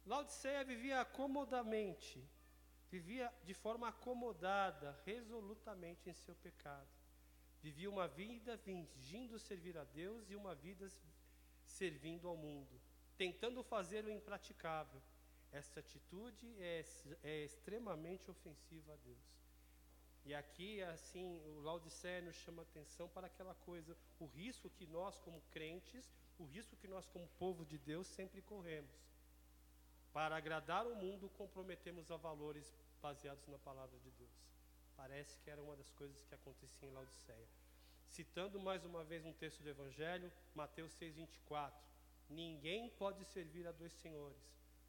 [SPEAKER 6] Laodiceia vivia acomodamente, vivia de forma acomodada, resolutamente em seu pecado. Vivia uma vida fingindo servir a Deus e uma vida servindo ao mundo, tentando fazer o impraticável. Essa atitude é extremamente ofensiva a Deus. E aqui, assim, o Laodiceia nos chama atenção para aquela coisa, o risco que nós como crentes, o risco que nós como povo de Deus sempre corremos. Para agradar o mundo, comprometemos a valores baseados na palavra de Deus. Parece que era uma das coisas que acontecia em Laodiceia. Citando mais uma vez um texto do Evangelho, Mateus 6:24. Ninguém pode servir a dois senhores,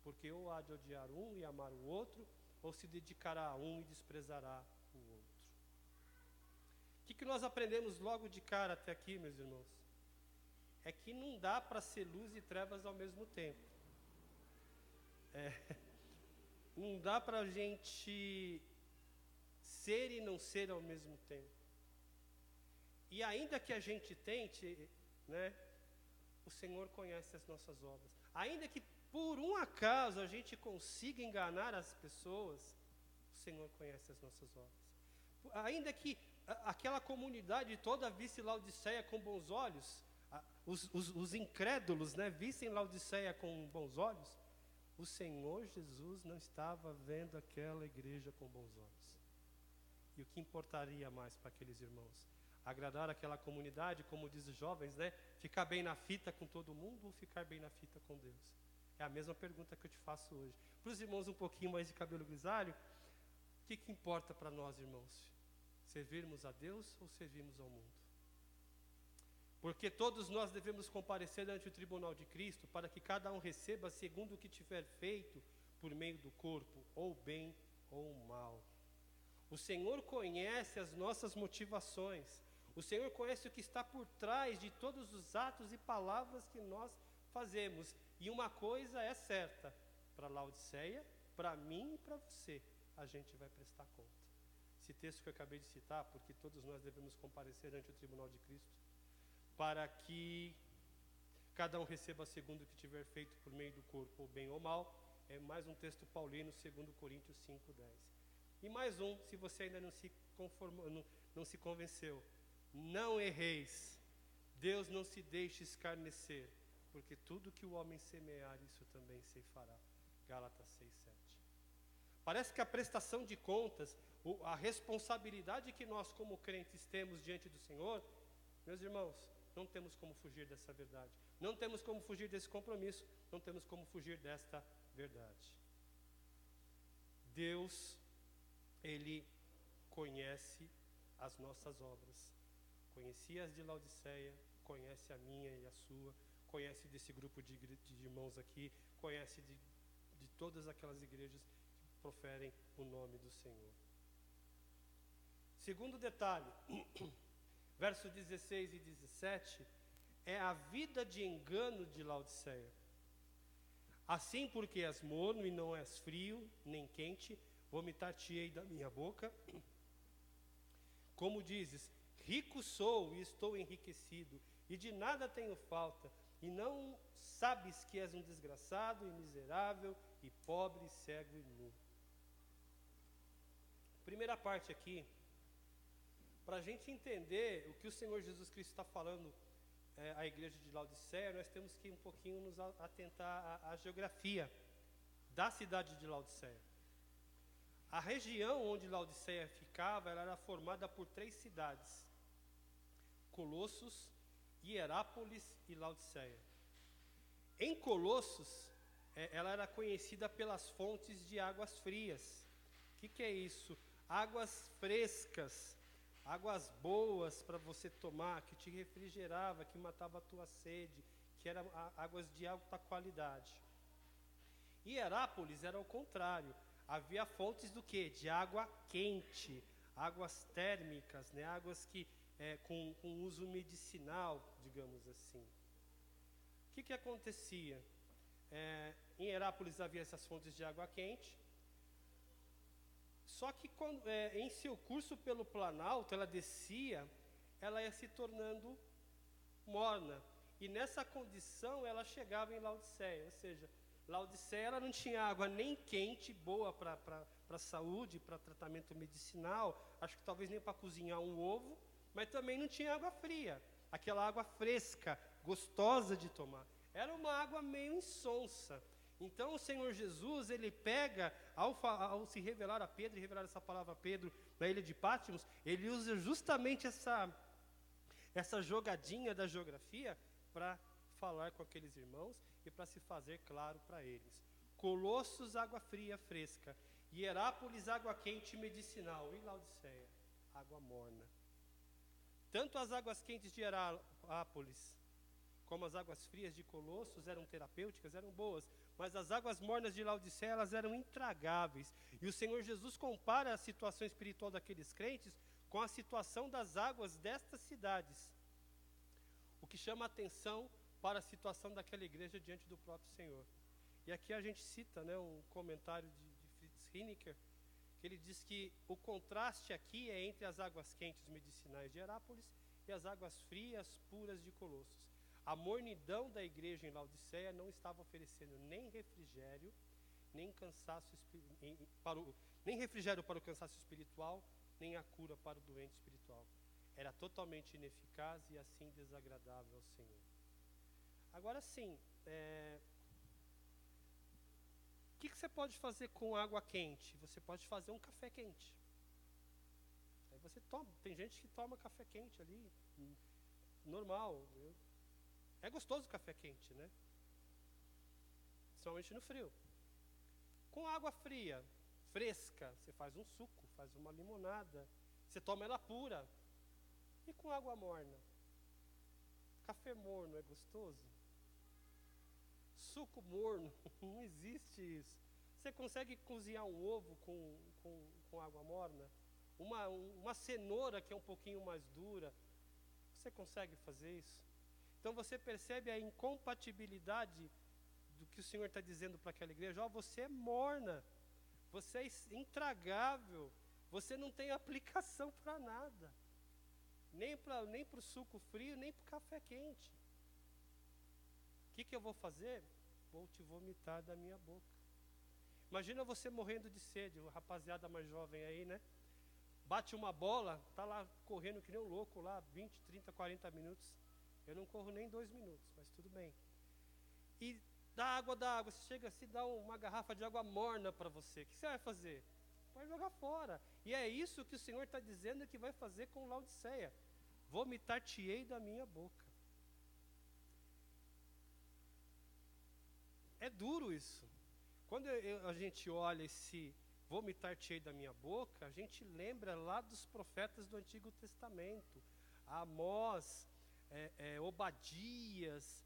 [SPEAKER 6] porque ou há de odiar um e amar o outro, ou se dedicará a um e desprezará o outro. O que nós aprendemos logo de cara até aqui, meus irmãos? É que não dá para ser luz e trevas ao mesmo tempo. Não dá para a gente ser e não ser ao mesmo tempo. E ainda que a gente tente, né, o Senhor conhece as nossas obras. Ainda que por um acaso a gente consiga enganar as pessoas, o Senhor conhece as nossas obras. Ainda que aquela comunidade toda visse Laodiceia com bons olhos, os incrédulos, né, vissem Laodiceia com bons olhos, o Senhor Jesus não estava vendo aquela igreja com bons olhos. E o que importaria mais para aqueles irmãos? Agradar aquela comunidade, como diz os jovens, né? Ficar bem na fita com todo mundo ou ficar bem na fita com Deus? É a mesma pergunta que eu te faço hoje. Para os irmãos um pouquinho mais de cabelo grisalho, o que importa para nós, irmãos? Servirmos a Deus ou servirmos ao mundo? Porque todos nós devemos comparecer ante o tribunal de Cristo para que cada um receba segundo o que tiver feito por meio do corpo, ou bem ou mal. O Senhor conhece as nossas motivações. O Senhor conhece o que está por trás de todos os atos e palavras que nós fazemos. E uma coisa é certa, para Laodiceia, para mim e para você, a gente vai prestar conta. Esse texto que eu acabei de citar, porque todos nós devemos comparecer ante o tribunal de Cristo, para que cada um receba segundo o que tiver feito por meio do corpo, ou bem ou mal, é mais um texto paulino, 2 Coríntios 5:10. E mais um, se você ainda não se conformou, não se convenceu, não erreis, Deus não se deixe escarnecer, porque tudo que o homem semear, isso também ceifará. Gálatas 6:7. Parece que a prestação de contas, a responsabilidade que nós como crentes temos diante do Senhor, meus irmãos, não temos como fugir dessa verdade. Não temos como fugir desse compromisso. Não temos como fugir desta verdade. Deus, Ele conhece as nossas obras. Conhecia as de Laodiceia, conhece a minha e a sua, conhece desse grupo de irmãos aqui, conhece de todas aquelas igrejas que proferem o nome do Senhor. Segundo detalhe, versos 16 e 17, é a vida de engano de Laodiceia. Assim, porque és morno e não és frio, nem quente, vomitar-te-ei da minha boca. Como dizes, rico sou e estou enriquecido, e de nada tenho falta, e não sabes que és um desgraçado e miserável, e pobre, cego e nu. Primeira parte aqui, para a gente entender o que o Senhor Jesus Cristo está falando à igreja de Laodiceia, nós temos que um pouquinho nos atentar à geografia da cidade de Laodiceia. A região onde Laodiceia ficava, ela era formada por 3 cidades: Colossos, Hierápolis e Laodiceia. Em Colossos, ela era conhecida pelas fontes de águas frias. O que é isso? Águas frescas, águas boas para você tomar, que te refrigerava, que matava a tua sede, que eram águas de alta qualidade. Hierápolis era o contrário. Havia fontes do quê? De água quente, águas térmicas, né? Águas que com uso medicinal, digamos assim. O que acontecia? Em Hierápolis havia essas fontes de água quente. Só que em seu curso pelo Planalto, ela descia, ela ia se tornando morna. E nessa condição, ela chegava em Laodiceia. Ou seja, Laodiceia ela não tinha água nem quente, boa para a saúde, para tratamento medicinal, acho que talvez nem para cozinhar um ovo, mas também não tinha água fria, aquela água fresca, gostosa de tomar. Era uma água meio insonsa. Então o Senhor Jesus, ele pega, ao se revelar a Pedro, e revelar essa palavra a Pedro na ilha de Pátimos, ele usa justamente essa jogadinha da geografia para falar com aqueles irmãos e para se fazer claro para eles. Colossos, água fria, fresca. Hierápolis, água quente medicinal. E Laodiceia, água morna. Tanto as águas quentes de Hierápolis como as águas frias de Colossos eram terapêuticas, eram boas, mas as águas mornas de Laodiceia, elas eram intragáveis. E o Senhor Jesus compara a situação espiritual daqueles crentes com a situação das águas destas cidades. O que chama a atenção para a situação daquela igreja diante do próprio Senhor. E aqui a gente cita, né, um comentário de Fritz Heinecker, que ele diz que o contraste aqui é entre as águas quentes medicinais de Hierápolis e as águas frias, puras de Colossos. A mornidão da igreja em Laodiceia não estava oferecendo nem refrigério, nem refrigério para o cansaço espiritual, nem a cura para o doente espiritual. Era totalmente ineficaz e assim desagradável ao Senhor. Agora sim, que você pode fazer com água quente? Você pode fazer um café quente. Aí você toma. Tem gente que toma café quente ali, normal. É gostoso o café quente, né? Principalmente no frio. Com água fria, fresca, você faz um suco, faz uma limonada. Você toma ela pura. E com água morna? Café morno é gostoso? Suco morno, não existe isso. Você consegue cozinhar um ovo com água morna? Uma cenoura que é um pouquinho mais dura, você consegue fazer isso? Então você percebe a incompatibilidade do que o Senhor está dizendo para aquela igreja. Ó, você é morna, você é intragável, você não tem aplicação para nada. Nem para o suco frio, nem para o café quente. O que eu vou fazer? Vou te vomitar da minha boca. Imagina você morrendo de sede, o rapaziada mais jovem aí, né? Bate uma bola, tá lá correndo que nem um louco lá, 20, 30, 40 minutos. Eu não corro nem 2 minutos, mas tudo bem. E dá água, você chega se dá uma garrafa de água morna para você. O que você vai fazer? Vai jogar fora. E é isso que o Senhor está dizendo que vai fazer com Laodiceia. Vomitar-te-ei da minha boca. É duro isso. Quando a gente olha esse vomitar-te-ei da minha boca, a gente lembra lá dos profetas do Antigo Testamento. Amós, Obadias,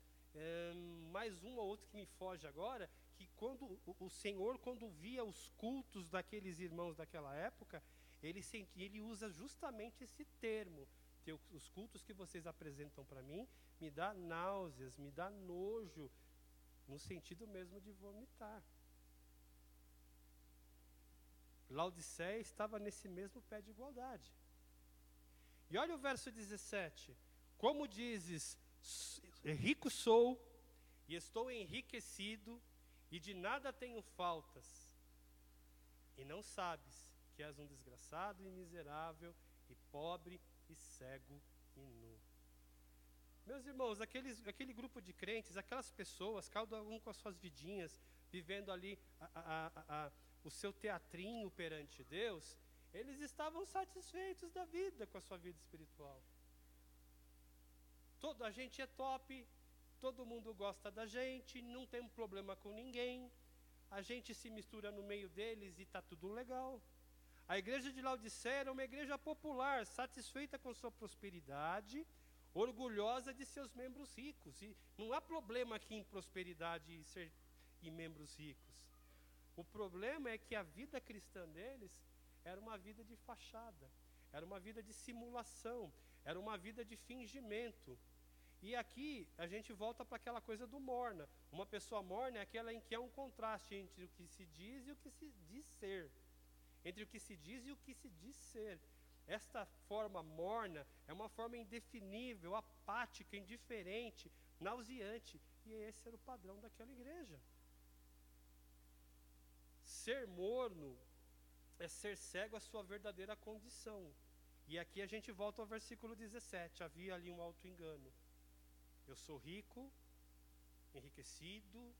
[SPEAKER 6] mais um ou outro que me foge agora, que quando o Senhor, quando via os cultos daqueles irmãos daquela época, ele usa justamente esse termo. Os cultos que vocês apresentam para mim me dá náuseas, me dá nojo, no sentido mesmo de vomitar. Laodiceia estava nesse mesmo pé de igualdade. E olha o verso 17. Como dizes, rico sou, e estou enriquecido, e de nada tenho faltas, e não sabes que és um desgraçado e miserável, e pobre, e cego, e nu. Meus irmãos, aquele grupo de crentes, aquelas pessoas, cada um com as suas vidinhas, vivendo ali o seu teatrinho perante Deus, eles estavam satisfeitos da vida com a sua vida espiritual. A gente é top, todo mundo gosta da gente, não tem um problema com ninguém, a gente se mistura no meio deles e está tudo legal. A igreja de Laodiceia era uma igreja popular, satisfeita com sua prosperidade, orgulhosa de seus membros ricos. E não há problema aqui em prosperidade e membros ricos. O problema é que a vida cristã deles era uma vida de fachada, era uma vida de simulação, era uma vida de fingimento. E aqui a gente volta para aquela coisa do morna. Uma pessoa morna é aquela em que há um contraste entre o que se diz e o que se diz ser. Entre o que se diz e o que se diz ser. Esta forma morna é uma forma indefinível, apática, indiferente, nauseante. E esse era o padrão daquela igreja. Ser morno é ser cego à sua verdadeira condição. E aqui a gente volta ao versículo 17. Havia ali um auto-engano. Eu sou rico, enriquecido,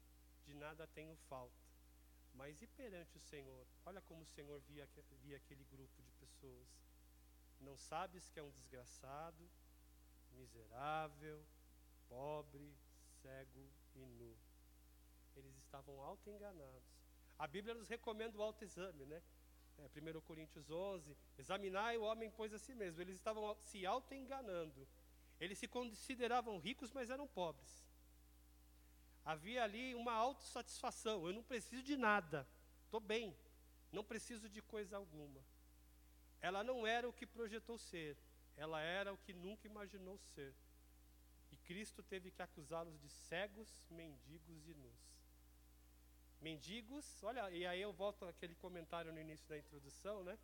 [SPEAKER 6] de nada tenho falta. Mas e perante o Senhor? Olha como o Senhor via aquele grupo de pessoas. Não sabes que é um desgraçado, miserável, pobre, cego e nu. Eles estavam auto-enganados. A Bíblia nos recomenda o autoexame, né? 1 Coríntios 11, examinai o homem, pois a si mesmo. Eles estavam se auto-enganando. Eles se consideravam ricos, mas eram pobres. Havia ali uma autossatisfação. Eu não preciso de nada. Estou bem. Não preciso de coisa alguma. Ela não era o que projetou ser. Ela era o que nunca imaginou ser. E Cristo teve que acusá-los de cegos, mendigos e nus. Mendigos, olha, e aí eu volto àquele comentário no início da introdução, né?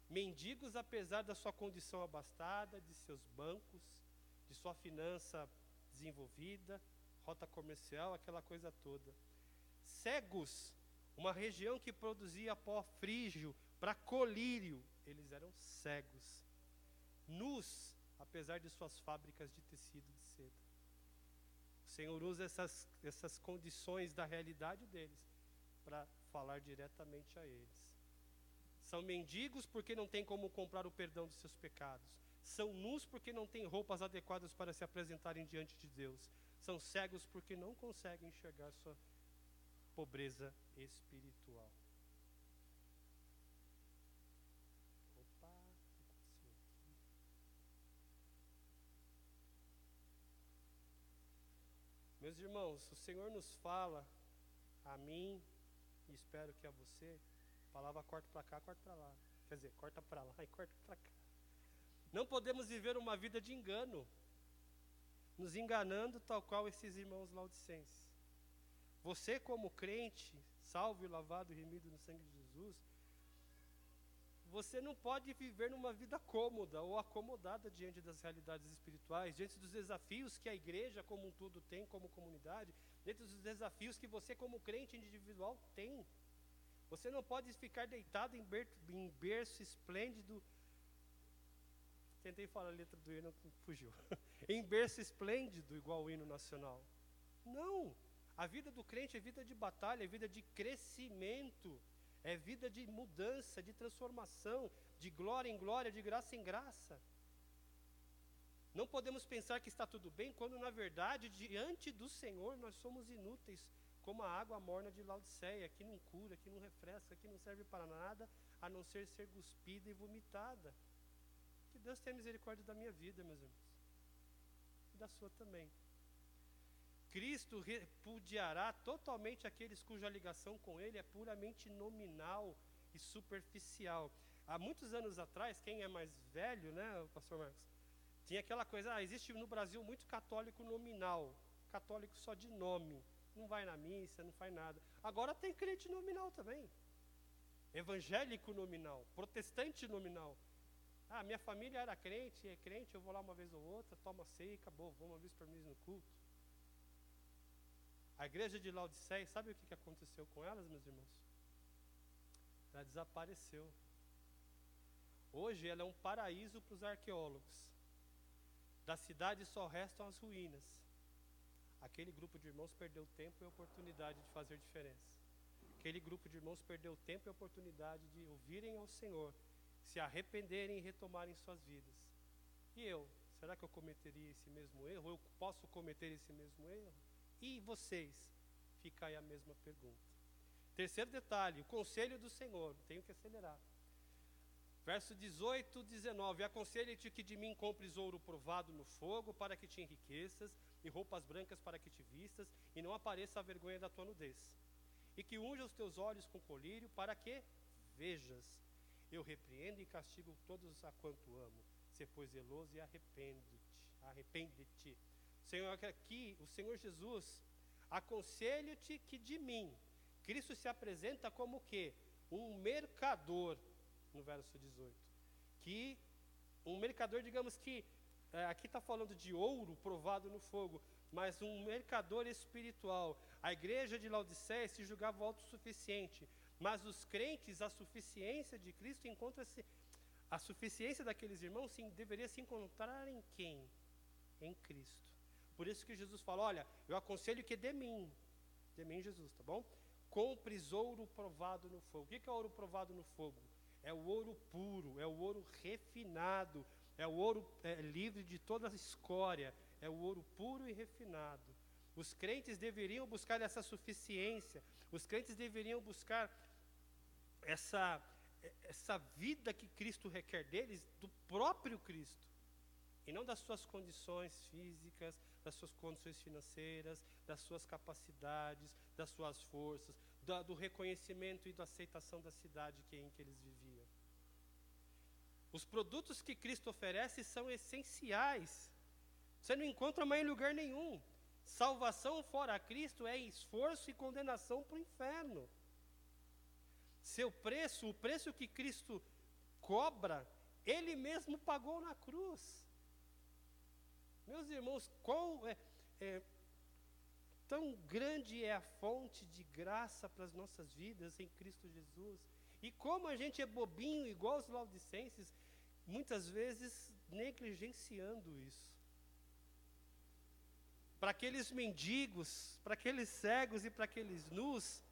[SPEAKER 6] Mendigos, apesar da sua condição abastada, de seus bancos, de sua finança desenvolvida, rota comercial, aquela coisa toda. Cegos, uma região que produzia pó frígio para colírio, eles eram cegos. Nus, apesar de suas fábricas de tecido de seda. O Senhor usa essas condições da realidade deles para falar diretamente a eles. São mendigos porque não têm como comprar o perdão dos seus pecados. São nus porque não têm roupas adequadas para se apresentarem diante de Deus. São cegos porque não conseguem enxergar sua pobreza espiritual. Opa, o que aconteceu aqui? Meus irmãos, o Senhor nos fala, a mim, e espero que a você, a palavra corta para cá, corta para lá. Quer dizer, corta para lá e corta para cá. Não podemos viver uma vida de engano, nos enganando tal qual esses irmãos laodicenses. Você como crente, salvo e lavado e remido no sangue de Jesus, você não pode viver numa vida cômoda ou acomodada diante das realidades espirituais, diante dos desafios que a igreja como um todo tem como comunidade, diante dos desafios que você como crente individual tem. Você não pode ficar deitado em berço esplêndido. Tentei falar a letra do hino, fugiu. Em berço esplêndido, igual o hino nacional. Não! A vida do crente é vida de batalha, é vida de crescimento, é vida de mudança, de transformação, de glória em glória, de graça em graça. Não podemos pensar que está tudo bem, quando na verdade, diante do Senhor, nós somos inúteis, como a água morna de Laodiceia, que não cura, que não refresca, que não serve para nada, a não ser cuspida e vomitada. Que Deus tenha misericórdia da minha vida, meus irmãos, e da sua também. Cristo repudiará totalmente aqueles cuja ligação com Ele é puramente nominal e superficial. Há muitos anos atrás, quem é mais velho, né, pastor Marcos, tinha aquela coisa, existe no Brasil muito católico nominal, católico só de nome, não vai na missa, não faz nada. Agora tem crente nominal também, evangélico nominal, protestante nominal. Minha família era crente, é crente, eu vou lá uma vez ou outra, tomo a ceia e acabou, vou uma vez por mês no culto. A igreja de Laodiceia, sabe o que aconteceu com elas, meus irmãos? Ela desapareceu. Hoje ela é um paraíso para os arqueólogos. Da cidade só restam as ruínas. Aquele grupo de irmãos perdeu tempo e a oportunidade de fazer diferença. Aquele grupo de irmãos perdeu tempo e a oportunidade de ouvirem ao Senhor, se arrependerem e retomarem suas vidas. E eu? Será que eu cometeria esse mesmo erro? Eu posso cometer esse mesmo erro? E vocês? Fica aí a mesma pergunta. Terceiro detalhe, o conselho do Senhor. Tenho que acelerar. Verso 18, 19. Aconselho-te que de mim compres ouro provado no fogo, para que te enriqueças, e roupas brancas para que te vistas, e não apareça a vergonha da tua nudez. E que unja os teus olhos com colírio, para que vejas. Eu repreendo e castigo todos a quanto amo. Se pois zeloso e arrepende-te. Senhor, aqui, o Senhor Jesus, aconselho-te que de mim, Cristo se apresenta como o quê? Um mercador, no verso 18. Que, um mercador, digamos que, aqui está falando de ouro provado no fogo, mas um mercador espiritual. A igreja de Laodiceia se julgava autossuficiente, mas os crentes, a suficiência de Cristo encontra-se, a suficiência daqueles irmãos deveria se encontrar em quem? Em Cristo. Por isso que Jesus fala, olha, eu aconselho que de mim Jesus, tá bom? Compres ouro provado no fogo. O que é ouro provado no fogo? É o ouro puro, é o ouro refinado, é o ouro livre de toda a escória, é o ouro puro e refinado. Os crentes deveriam buscar essa suficiência, os crentes deveriam buscar essa vida que Cristo requer deles, do próprio Cristo. E não das suas condições físicas, das suas condições financeiras, das suas capacidades, das suas forças, do reconhecimento e da aceitação da cidade em que eles viviam. Os produtos que Cristo oferece são essenciais. Você não encontra mais em lugar nenhum. Salvação fora Cristo é esforço e condenação para o inferno. O preço que Cristo cobra, Ele mesmo pagou na cruz. Meus irmãos, tão grande é a fonte de graça para as nossas vidas em Cristo Jesus. E como a gente é bobinho, igual os laodicenses, muitas vezes negligenciando isso. Para aqueles mendigos, para aqueles cegos e para aqueles nus,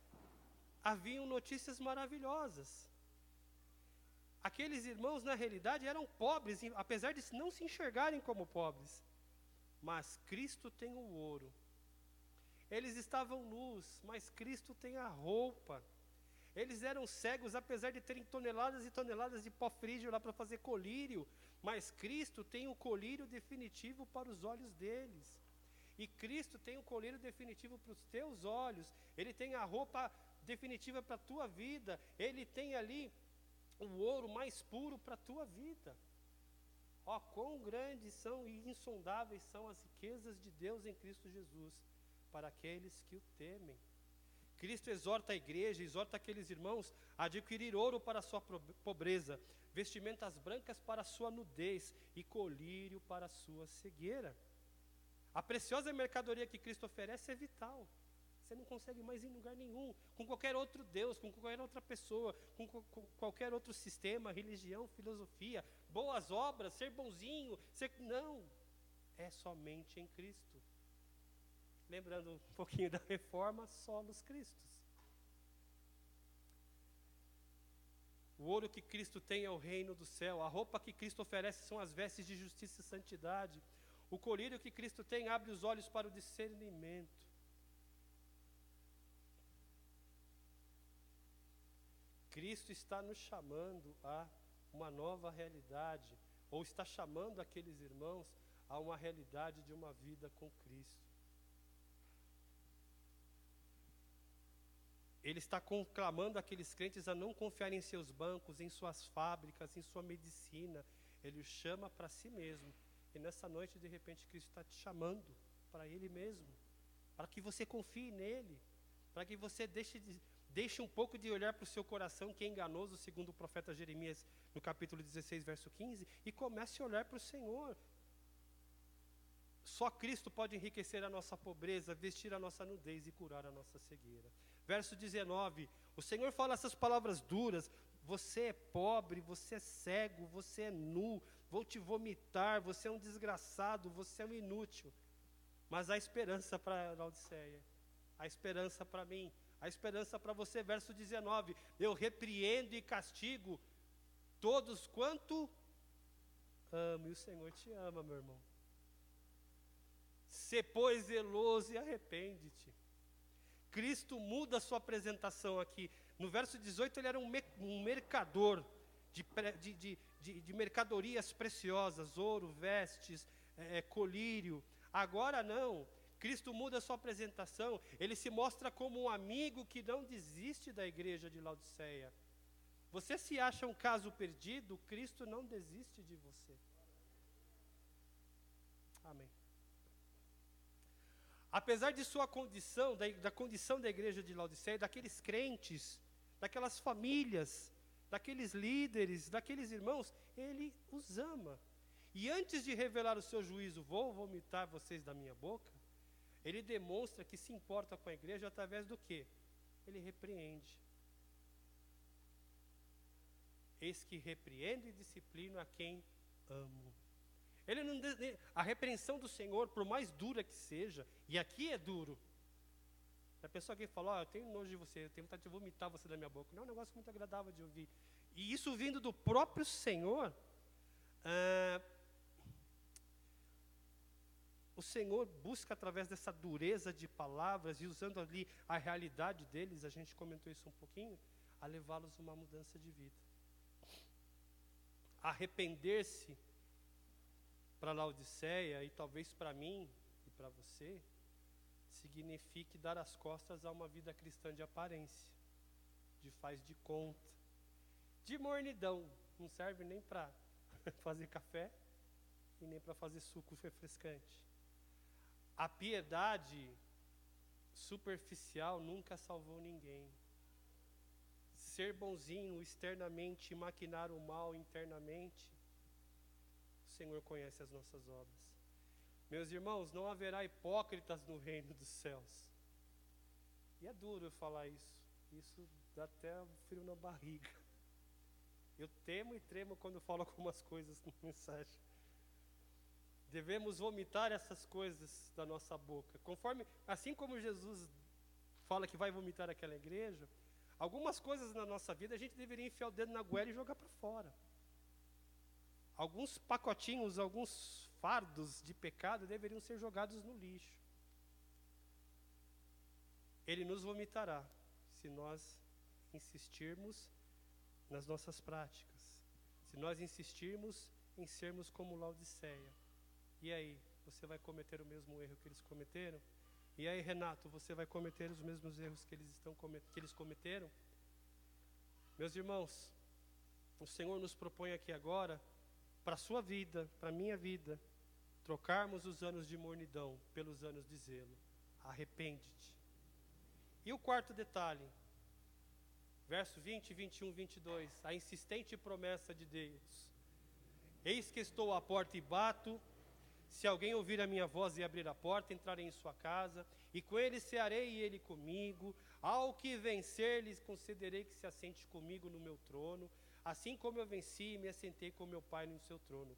[SPEAKER 6] haviam notícias maravilhosas. Aqueles irmãos, na realidade, eram pobres, apesar de não se enxergarem como pobres. Mas Cristo tem o ouro. Eles estavam nus, mas Cristo tem a roupa. Eles eram cegos, apesar de terem toneladas e toneladas de pó frígio lá para fazer colírio. Mas Cristo tem o colírio definitivo para os olhos deles. E Cristo tem o colírio definitivo para os teus olhos. Ele tem a roupa definitiva para a tua vida. Ele tem ali o ouro mais puro para a tua vida. Ó, quão grandes são e insondáveis são as riquezas de Deus em Cristo Jesus para aqueles que o temem. Cristo exorta a igreja, exorta aqueles irmãos a adquirir ouro para a sua pobreza, vestimentas brancas para a sua nudez e colírio para a sua cegueira. A preciosa mercadoria que Cristo oferece é vital. Você não consegue mais ir em lugar nenhum, com qualquer outro Deus, com qualquer outra pessoa, com qualquer outro sistema, religião, filosofia, boas obras, ser bonzinho, não, é somente em Cristo. Lembrando um pouquinho da reforma, solos Cristos. O ouro que Cristo tem é o reino do céu, a roupa que Cristo oferece são as vestes de justiça e santidade, o colírio que Cristo tem abre os olhos para o discernimento. Cristo está nos chamando a uma nova realidade, ou está chamando aqueles irmãos a uma realidade de uma vida com Cristo. Ele está conclamando aqueles crentes a não confiar em seus bancos, em suas fábricas, em sua medicina. Ele os chama para si mesmo. E nessa noite, de repente, Cristo está te chamando para Ele mesmo, para que você confie nele, para que você deixe um pouco de olhar para o seu coração, que é enganoso, segundo o profeta Jeremias, no capítulo 16, verso 15, e comece a olhar para o Senhor. Só Cristo pode enriquecer a nossa pobreza, vestir a nossa nudez e curar a nossa cegueira. Verso 19, o Senhor fala essas palavras duras: você é pobre, você é cego, você é nu, vou te vomitar, você é um desgraçado, você é um inútil. Mas há esperança para a Laodiceia, há esperança para mim, há esperança para você. Verso 19, eu repreendo e castigo todos quanto amo, e o Senhor te ama, meu irmão. Sê, pois, zeloso e arrepende-te. Cristo muda a sua apresentação aqui. No verso 18, ele era um mercador de mercadorias preciosas, ouro, vestes, colírio. Agora não, Cristo muda a sua apresentação. Ele se mostra como um amigo que não desiste da igreja de Laodiceia. Você se acha um caso perdido, Cristo não desiste de você. Amém. Apesar de sua condição, da condição da igreja de Laodiceia, daqueles crentes, daquelas famílias, daqueles líderes, daqueles irmãos, ele os ama. E antes de revelar o seu juízo, vou vomitar vocês da minha boca, ele demonstra que se importa com a igreja através do quê? Ele repreende. Eis que repreendo e disciplino a quem amo. A repreensão do Senhor, por mais dura que seja, e aqui é duro. A pessoa que fala, eu tenho nojo de você, eu tenho vontade de vomitar você da minha boca. Não é um negócio muito agradável de ouvir. E isso vindo do próprio Senhor, o Senhor busca, através dessa dureza de palavras, e usando ali a realidade deles, a gente comentou isso um pouquinho, a levá-los a uma mudança de vida. Arrepender-se para Laodiceia, e talvez para mim e para você, signifique dar as costas a uma vida cristã de aparência, de faz de conta, de mornidão. Não serve nem para fazer café e nem para fazer suco refrescante. A piedade superficial nunca salvou ninguém. Ser bonzinho externamente e maquinar o mal internamente, o Senhor conhece as nossas obras. Meus irmãos, não haverá hipócritas no reino dos céus. E é duro eu falar isso. Isso dá até um frio na barriga. Eu temo e tremo quando eu falo algumas coisas na mensagem. Devemos vomitar essas coisas da nossa boca. Assim como Jesus fala que vai vomitar aquela igreja, Algumas coisas na nossa vida a gente deveria enfiar o dedo na goela e jogar para fora. Alguns pacotinhos, alguns fardos de pecado deveriam ser jogados no lixo. Ele nos vomitará se nós insistirmos nas nossas práticas, se nós insistirmos em sermos como Laodiceia. E aí, você vai cometer o mesmo erro que eles cometeram? E aí, Renato, você vai cometer os mesmos erros que eles cometeram? Meus irmãos, o Senhor nos propõe aqui agora, para a sua vida, para a minha vida, trocarmos os anos de mornidão pelos anos de zelo. Arrepende-te. E o quarto detalhe, verso 20, 21, 22, a insistente promessa de Deus. Eis que estou à porta e bato, se alguém ouvir a minha voz e abrir a porta, entrarei em sua casa, e com ele cearei e ele comigo. Ao que vencer, lhes concederei que se assente comigo no meu trono, assim como eu venci e me assentei com meu Pai no seu trono.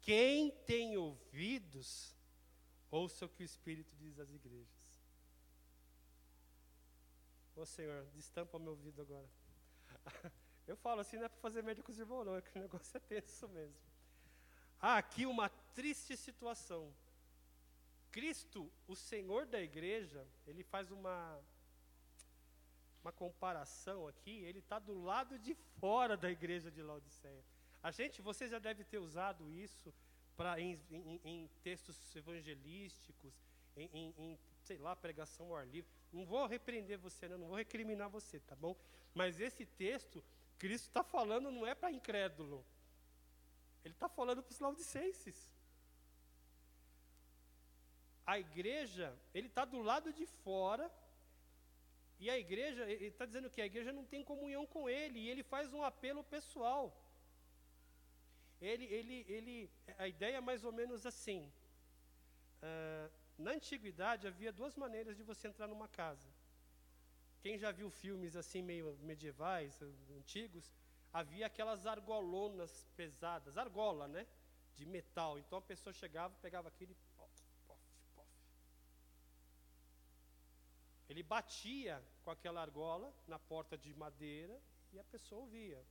[SPEAKER 6] Quem tem ouvidos, ouça o que o Espírito diz às igrejas. Ô Senhor, destampa meu ouvido agora. Eu falo assim, não é para fazer média com os irmãos não, é que o negócio é tenso mesmo. Há aqui uma triste situação. Cristo, o Senhor da igreja, ele faz uma comparação aqui, ele está do lado de fora da igreja de Laodiceia. Você já deve ter usado isso em textos evangelísticos, sei lá, pregação ao ar livre. Não vou repreender você, não vou recriminar você, tá bom? Mas esse texto, Cristo está falando, não é para incrédulo. Ele está falando para os laodicenses. A igreja, ele está do lado de fora, e a igreja, ele está dizendo que a igreja não tem comunhão com ele, e ele faz um apelo pessoal. A ideia é mais ou menos assim. Na antiguidade havia duas maneiras de você entrar numa casa. Quem já viu filmes assim meio medievais, antigos, havia aquelas argolonas pesadas, argola, né? De metal. Então a pessoa chegava, pegava aquele pof, pof, pof. Ele batia com aquela argola na porta de madeira e a pessoa ouvia.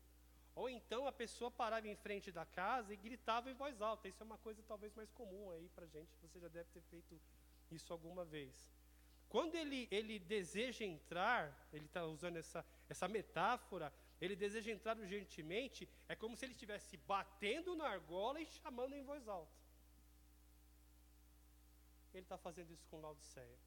[SPEAKER 6] Ou então a pessoa parava em frente da casa e gritava em voz alta. Isso é uma coisa talvez mais comum aí pra gente. Você já deve ter feito isso alguma vez. Quando ele deseja entrar, ele está usando essa metáfora, ele deseja entrar urgentemente, é como se ele estivesse batendo na argola e chamando em voz alta. Ele está fazendo isso com Laodiceia.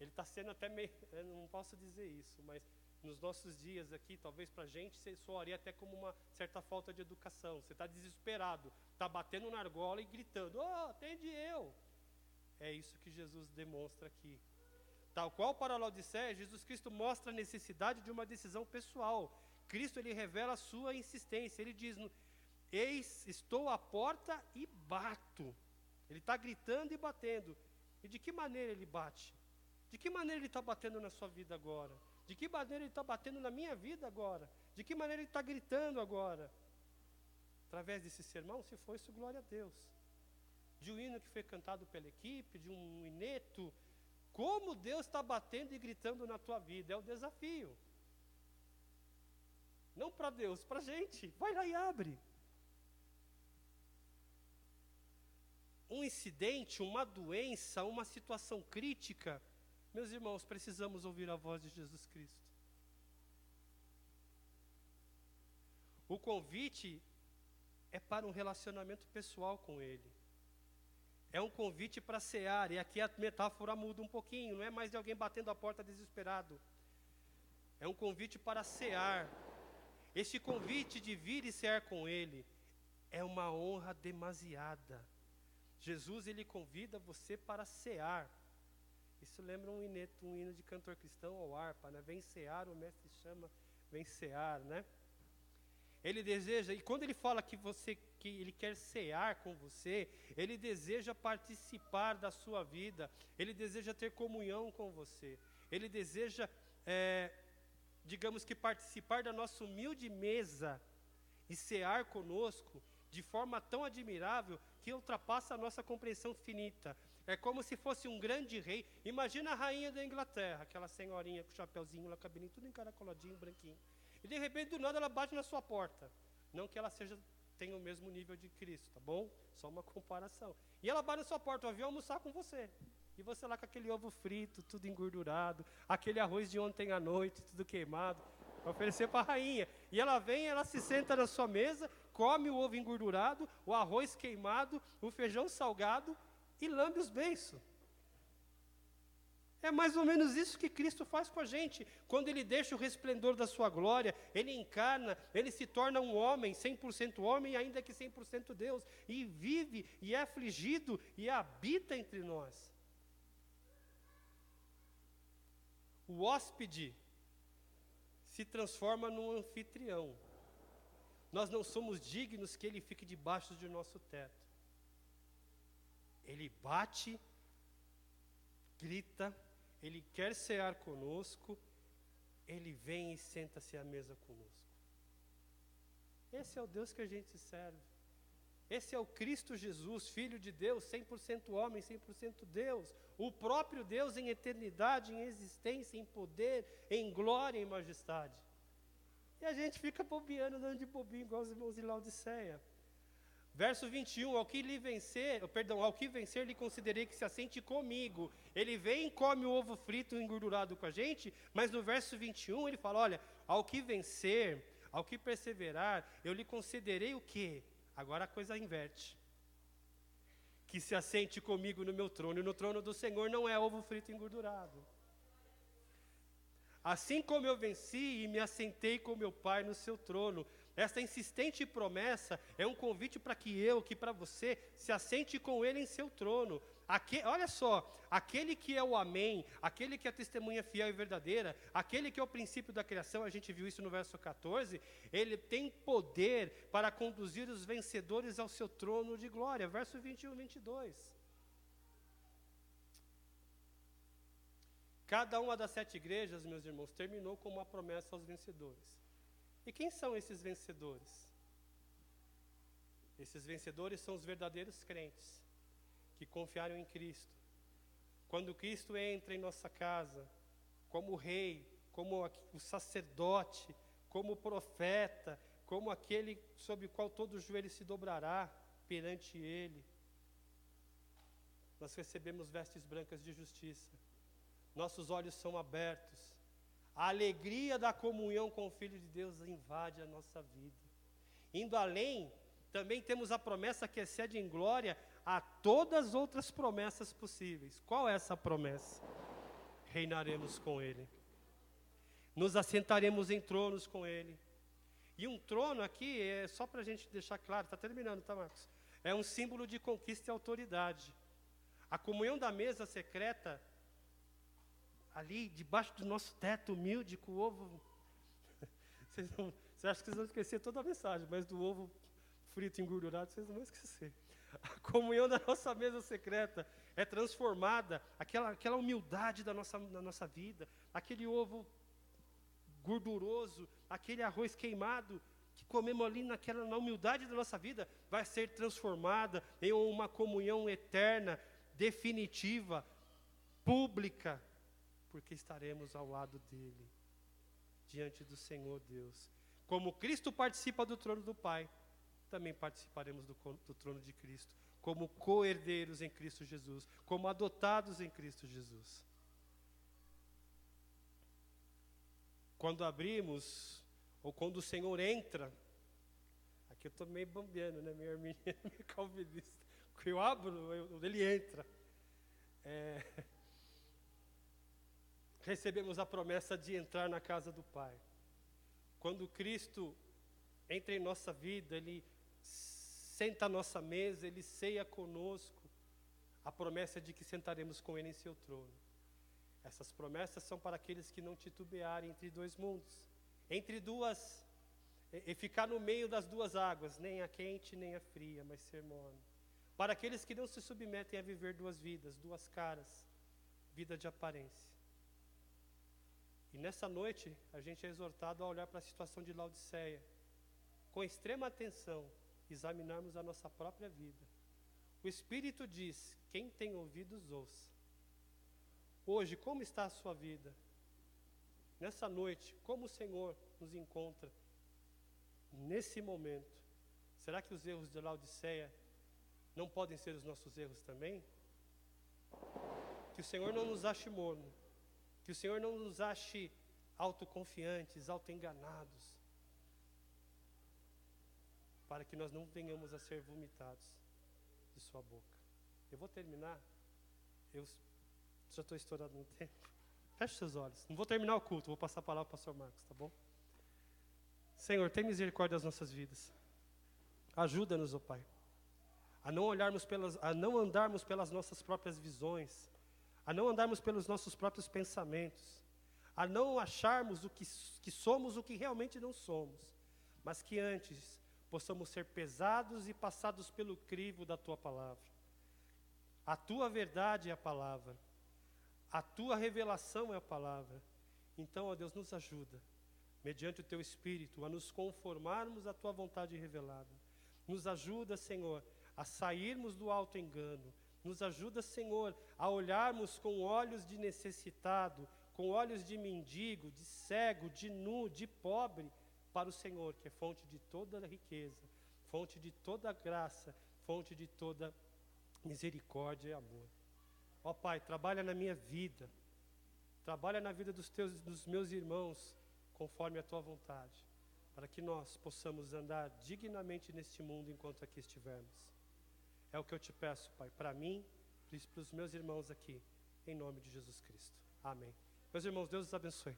[SPEAKER 6] Ele está sendo até meio, eu não posso dizer isso, mas nos nossos dias aqui, talvez para a gente, soaria até como uma certa falta de educação. Você está desesperado, está batendo na argola e gritando, atende eu. É isso que Jesus demonstra aqui. Tal qual para a Laodiceia, Jesus Cristo mostra a necessidade de uma decisão pessoal. Cristo, ele revela a sua insistência. Ele diz, eis, estou à porta e bato. Ele está gritando e batendo. E de que maneira ele bate? De que maneira ele está batendo na sua vida agora? De que maneira ele está batendo na minha vida agora? De que maneira ele está gritando agora? Através desse sermão, se for isso, glória a Deus. De um hino que foi cantado pela equipe, de um hineto. Como Deus está batendo e gritando na tua vida? É o desafio. Não para Deus, para a gente. Vai lá e abre. Um incidente, uma doença, uma situação crítica. Meus irmãos, precisamos ouvir a voz de Jesus Cristo. O convite é para um relacionamento pessoal com Ele. É um convite para cear, e aqui a metáfora muda um pouquinho, não é mais de alguém batendo a porta desesperado. É um convite para cear. Este convite de vir e cear com Ele é uma honra demasiada. Jesus, Ele convida você para cear. Isso lembra um hino de cantor cristão ou harpa, né? Vem cear, o mestre chama, vem cear, né? Ele deseja, e quando ele fala que ele quer cear com você, ele deseja participar da sua vida, ele deseja ter comunhão com você, ele deseja, digamos que participar da nossa humilde mesa e cear conosco de forma tão admirável que ultrapassa a nossa compreensão finita. É como se fosse um grande rei. Imagina a rainha da Inglaterra, aquela senhorinha com o chapeuzinho, lá, cabelinho, tudo encaracoladinho, branquinho. E de repente, do nada, ela bate na sua porta. Não que ela tenha o mesmo nível de Cristo, tá bom? Só uma comparação. E ela bate na sua porta, eu vim almoçar com você. E você lá com aquele ovo frito, tudo engordurado, aquele arroz de ontem à noite, tudo queimado, para oferecer para a rainha. E ela vem, ela se senta na sua mesa, come o ovo engordurado, o arroz queimado, o feijão salgado e lambe os beiços. É mais ou menos isso que Cristo faz com a gente. Quando Ele deixa o resplendor da sua glória, Ele encarna, Ele se torna um homem, 100% homem, ainda que 100% Deus, e vive, e é afligido, e habita entre nós. O hóspede se transforma num anfitrião. Nós não somos dignos que Ele fique debaixo de nosso teto. Ele bate, grita, Ele quer cear conosco, Ele vem e senta-se à mesa conosco. Esse é o Deus que a gente serve. Esse é o Cristo Jesus, Filho de Deus, 100% homem, 100% Deus. O próprio Deus em eternidade, em existência, em poder, em glória, em majestade. E a gente fica bobeando, andando de bobinho, igual os irmãos de Laodiceia. Verso 21, ao que vencer, lhe considerei que se assente comigo. Ele vem e come o ovo frito engordurado com a gente, mas no verso 21 ele fala, olha, ao que vencer, ao que perseverar, eu lhe concederei o quê? Agora a coisa inverte. Que se assente comigo no meu trono, e no trono do Senhor não é ovo frito engordurado. Assim como eu venci e me assentei com meu Pai no seu trono. Esta insistente promessa é um convite para que para você, se assente com Ele em seu trono. Olha só, aquele que é o Amém, aquele que é a testemunha fiel e verdadeira, aquele que é o princípio da criação, a gente viu isso no verso 14, ele tem poder para conduzir os vencedores ao seu trono de glória. Verso 21 e 22. Cada uma das 7 igrejas, meus irmãos, terminou com uma promessa aos vencedores. E quem são esses vencedores? Esses vencedores são os verdadeiros crentes, que confiaram em Cristo. Quando Cristo entra em nossa casa, como rei, como o sacerdote, como profeta, como aquele sobre o qual todo joelho se dobrará perante Ele, nós recebemos vestes brancas de justiça. Nossos olhos são abertos. A alegria da comunhão com o Filho de Deus invade a nossa vida. Indo além, também temos a promessa que excede em glória a todas as outras promessas possíveis. Qual é essa promessa? Reinaremos com Ele. Nos assentaremos em tronos com Ele. E um trono aqui, é só para a gente deixar claro, está terminando, tá, Marcos? É um símbolo de conquista e autoridade. A comunhão da mesa secreta, ali, debaixo do nosso teto humilde, com o ovo... Você acha que vocês vão esquecer toda a mensagem, mas do ovo frito engordurado, vocês não vão esquecer. A comunhão da nossa mesa secreta é transformada, aquela humildade da nossa vida, aquele ovo gorduroso, aquele arroz queimado, que comemos ali na humildade da nossa vida, vai ser transformada em uma comunhão eterna, definitiva, pública, porque estaremos ao lado dele, diante do Senhor Deus. Como Cristo participa do trono do Pai, também participaremos do trono de Cristo, como co-herdeiros em Cristo Jesus, como adotados em Cristo Jesus. Quando abrimos, ou quando o Senhor entra, aqui eu estou meio bambiano, né, meio arminiano, meio calvinista, quando eu abro, ele entra. Recebemos a promessa de entrar na casa do Pai. Quando Cristo entra em nossa vida, Ele senta à nossa mesa, Ele ceia conosco, a promessa de que sentaremos com Ele em seu trono. Essas promessas são para aqueles que não titubearem entre dois mundos, e ficar no meio das duas águas, nem a quente nem a fria, mas ser morno. Para aqueles que não se submetem a viver duas vidas, duas caras, vida de aparência. E nessa noite, a gente é exortado a olhar para a situação de Laodiceia, com extrema atenção, examinarmos a nossa própria vida. O Espírito diz: quem tem ouvidos, ouça. Hoje, como está a sua vida? Nessa noite, como o Senhor nos encontra nesse momento? Será que os erros de Laodiceia não podem ser os nossos erros também? Que o Senhor não nos ache morno, que o Senhor não nos ache autoconfiantes, autoenganados, para que nós não venhamos a ser vomitados de sua boca. Eu vou terminar, eu já estou estourado no tempo. Feche seus olhos, não vou terminar o culto, vou passar a palavra para o pastor Marcos, tá bom? Senhor, tem misericórdia das nossas vidas. Ajuda-nos, ó Pai, a não andarmos pelas nossas próprias visões, a não andarmos pelos nossos próprios pensamentos, a não acharmos que somos o que realmente não somos, mas que antes possamos ser pesados e passados pelo crivo da Tua palavra. A Tua verdade é a palavra, a Tua revelação é a palavra. Então, ó Deus, nos ajuda, mediante o Teu Espírito, a nos conformarmos à Tua vontade revelada. Nos ajuda, Senhor, a sairmos do auto-engano. Nos ajuda, Senhor, a olharmos com olhos de necessitado, com olhos de mendigo, de cego, de nu, de pobre, para o Senhor, que é fonte de toda riqueza, fonte de toda graça, fonte de toda misericórdia e amor. Ó Pai, trabalha na minha vida, trabalha na vida dos meus irmãos, conforme a Tua vontade, para que nós possamos andar dignamente neste mundo enquanto aqui estivermos. É o que eu te peço, Pai, para mim e para os meus irmãos aqui, em nome de Jesus Cristo. Amém. Meus irmãos, Deus os abençoe.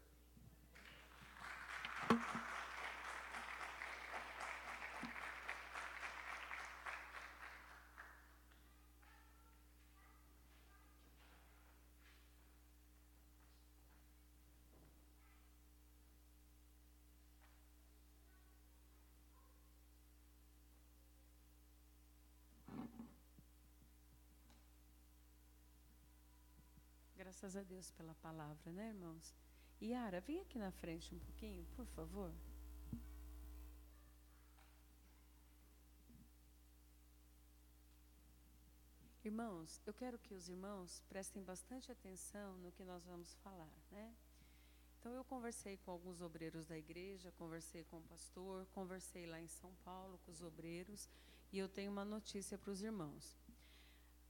[SPEAKER 1] Graças a Deus pela palavra, né, irmãos? Yara, vem aqui na frente um pouquinho, por favor. Irmãos, eu quero que os irmãos prestem bastante atenção no que nós vamos falar, né? Então, eu conversei com alguns obreiros da igreja, conversei com o pastor, conversei lá em São Paulo com os obreiros, e eu tenho uma notícia para os irmãos.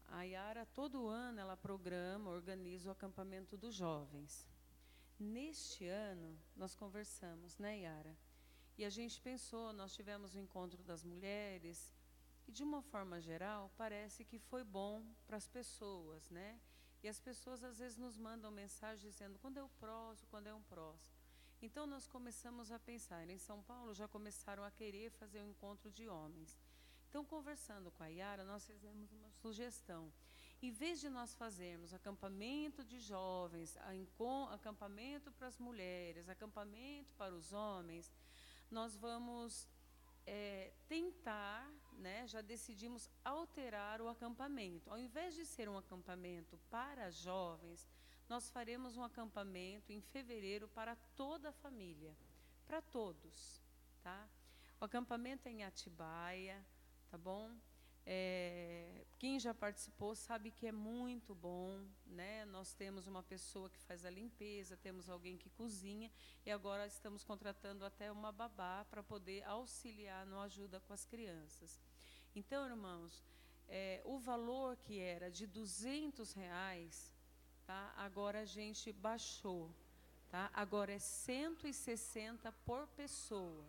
[SPEAKER 1] A Yara, todo ano, ela organiza o acampamento dos jovens. Neste ano, nós conversamos, né, Yara? E a gente pensou, nós tivemos o encontro das mulheres, e de uma forma geral, parece que foi bom para as pessoas, né? E as pessoas, às vezes, nos mandam mensagem dizendo, quando é o próximo, quando é um próximo. Então, nós começamos a pensar, em São Paulo já começaram a querer fazer um encontro de homens. Então, conversando com a Yara, nós fizemos uma sugestão. Em vez de nós fazermos acampamento de jovens, acampamento para as mulheres, acampamento para os homens, nós vamos tentar, né, já decidimos alterar o acampamento. Ao invés de ser um acampamento para jovens, nós faremos um acampamento em fevereiro para toda a família, para todos, tá? O acampamento é em Atibaia, tá bom? Quem já participou sabe que é muito bom, né? Nós temos uma pessoa que faz a limpeza, temos alguém que cozinha e agora estamos contratando até uma babá para poder auxiliar na ajuda com as crianças. Então, irmãos, o valor que era de R$200, tá? Agora a gente baixou, tá? Agora é 160 por pessoa,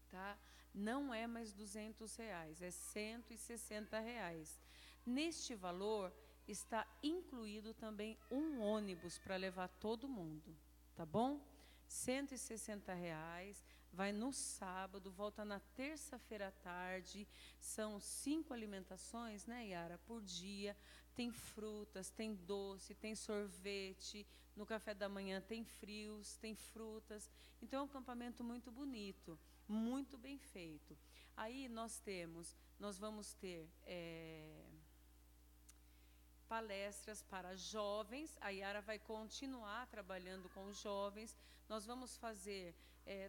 [SPEAKER 1] tá? Não é mais R$200, é R$160. Neste valor está incluído também um ônibus para levar todo mundo, tá bom? R$160, vai no sábado, volta na terça-feira à tarde, são 5 alimentações, né, Yara, por dia, tem frutas, tem doce, tem sorvete, no café da manhã tem frios, tem frutas, então é um acampamento muito bonito, muito bem feito. Aí nós vamos ter palestras para jovens, a Yara vai continuar trabalhando com os jovens, nós vamos fazer,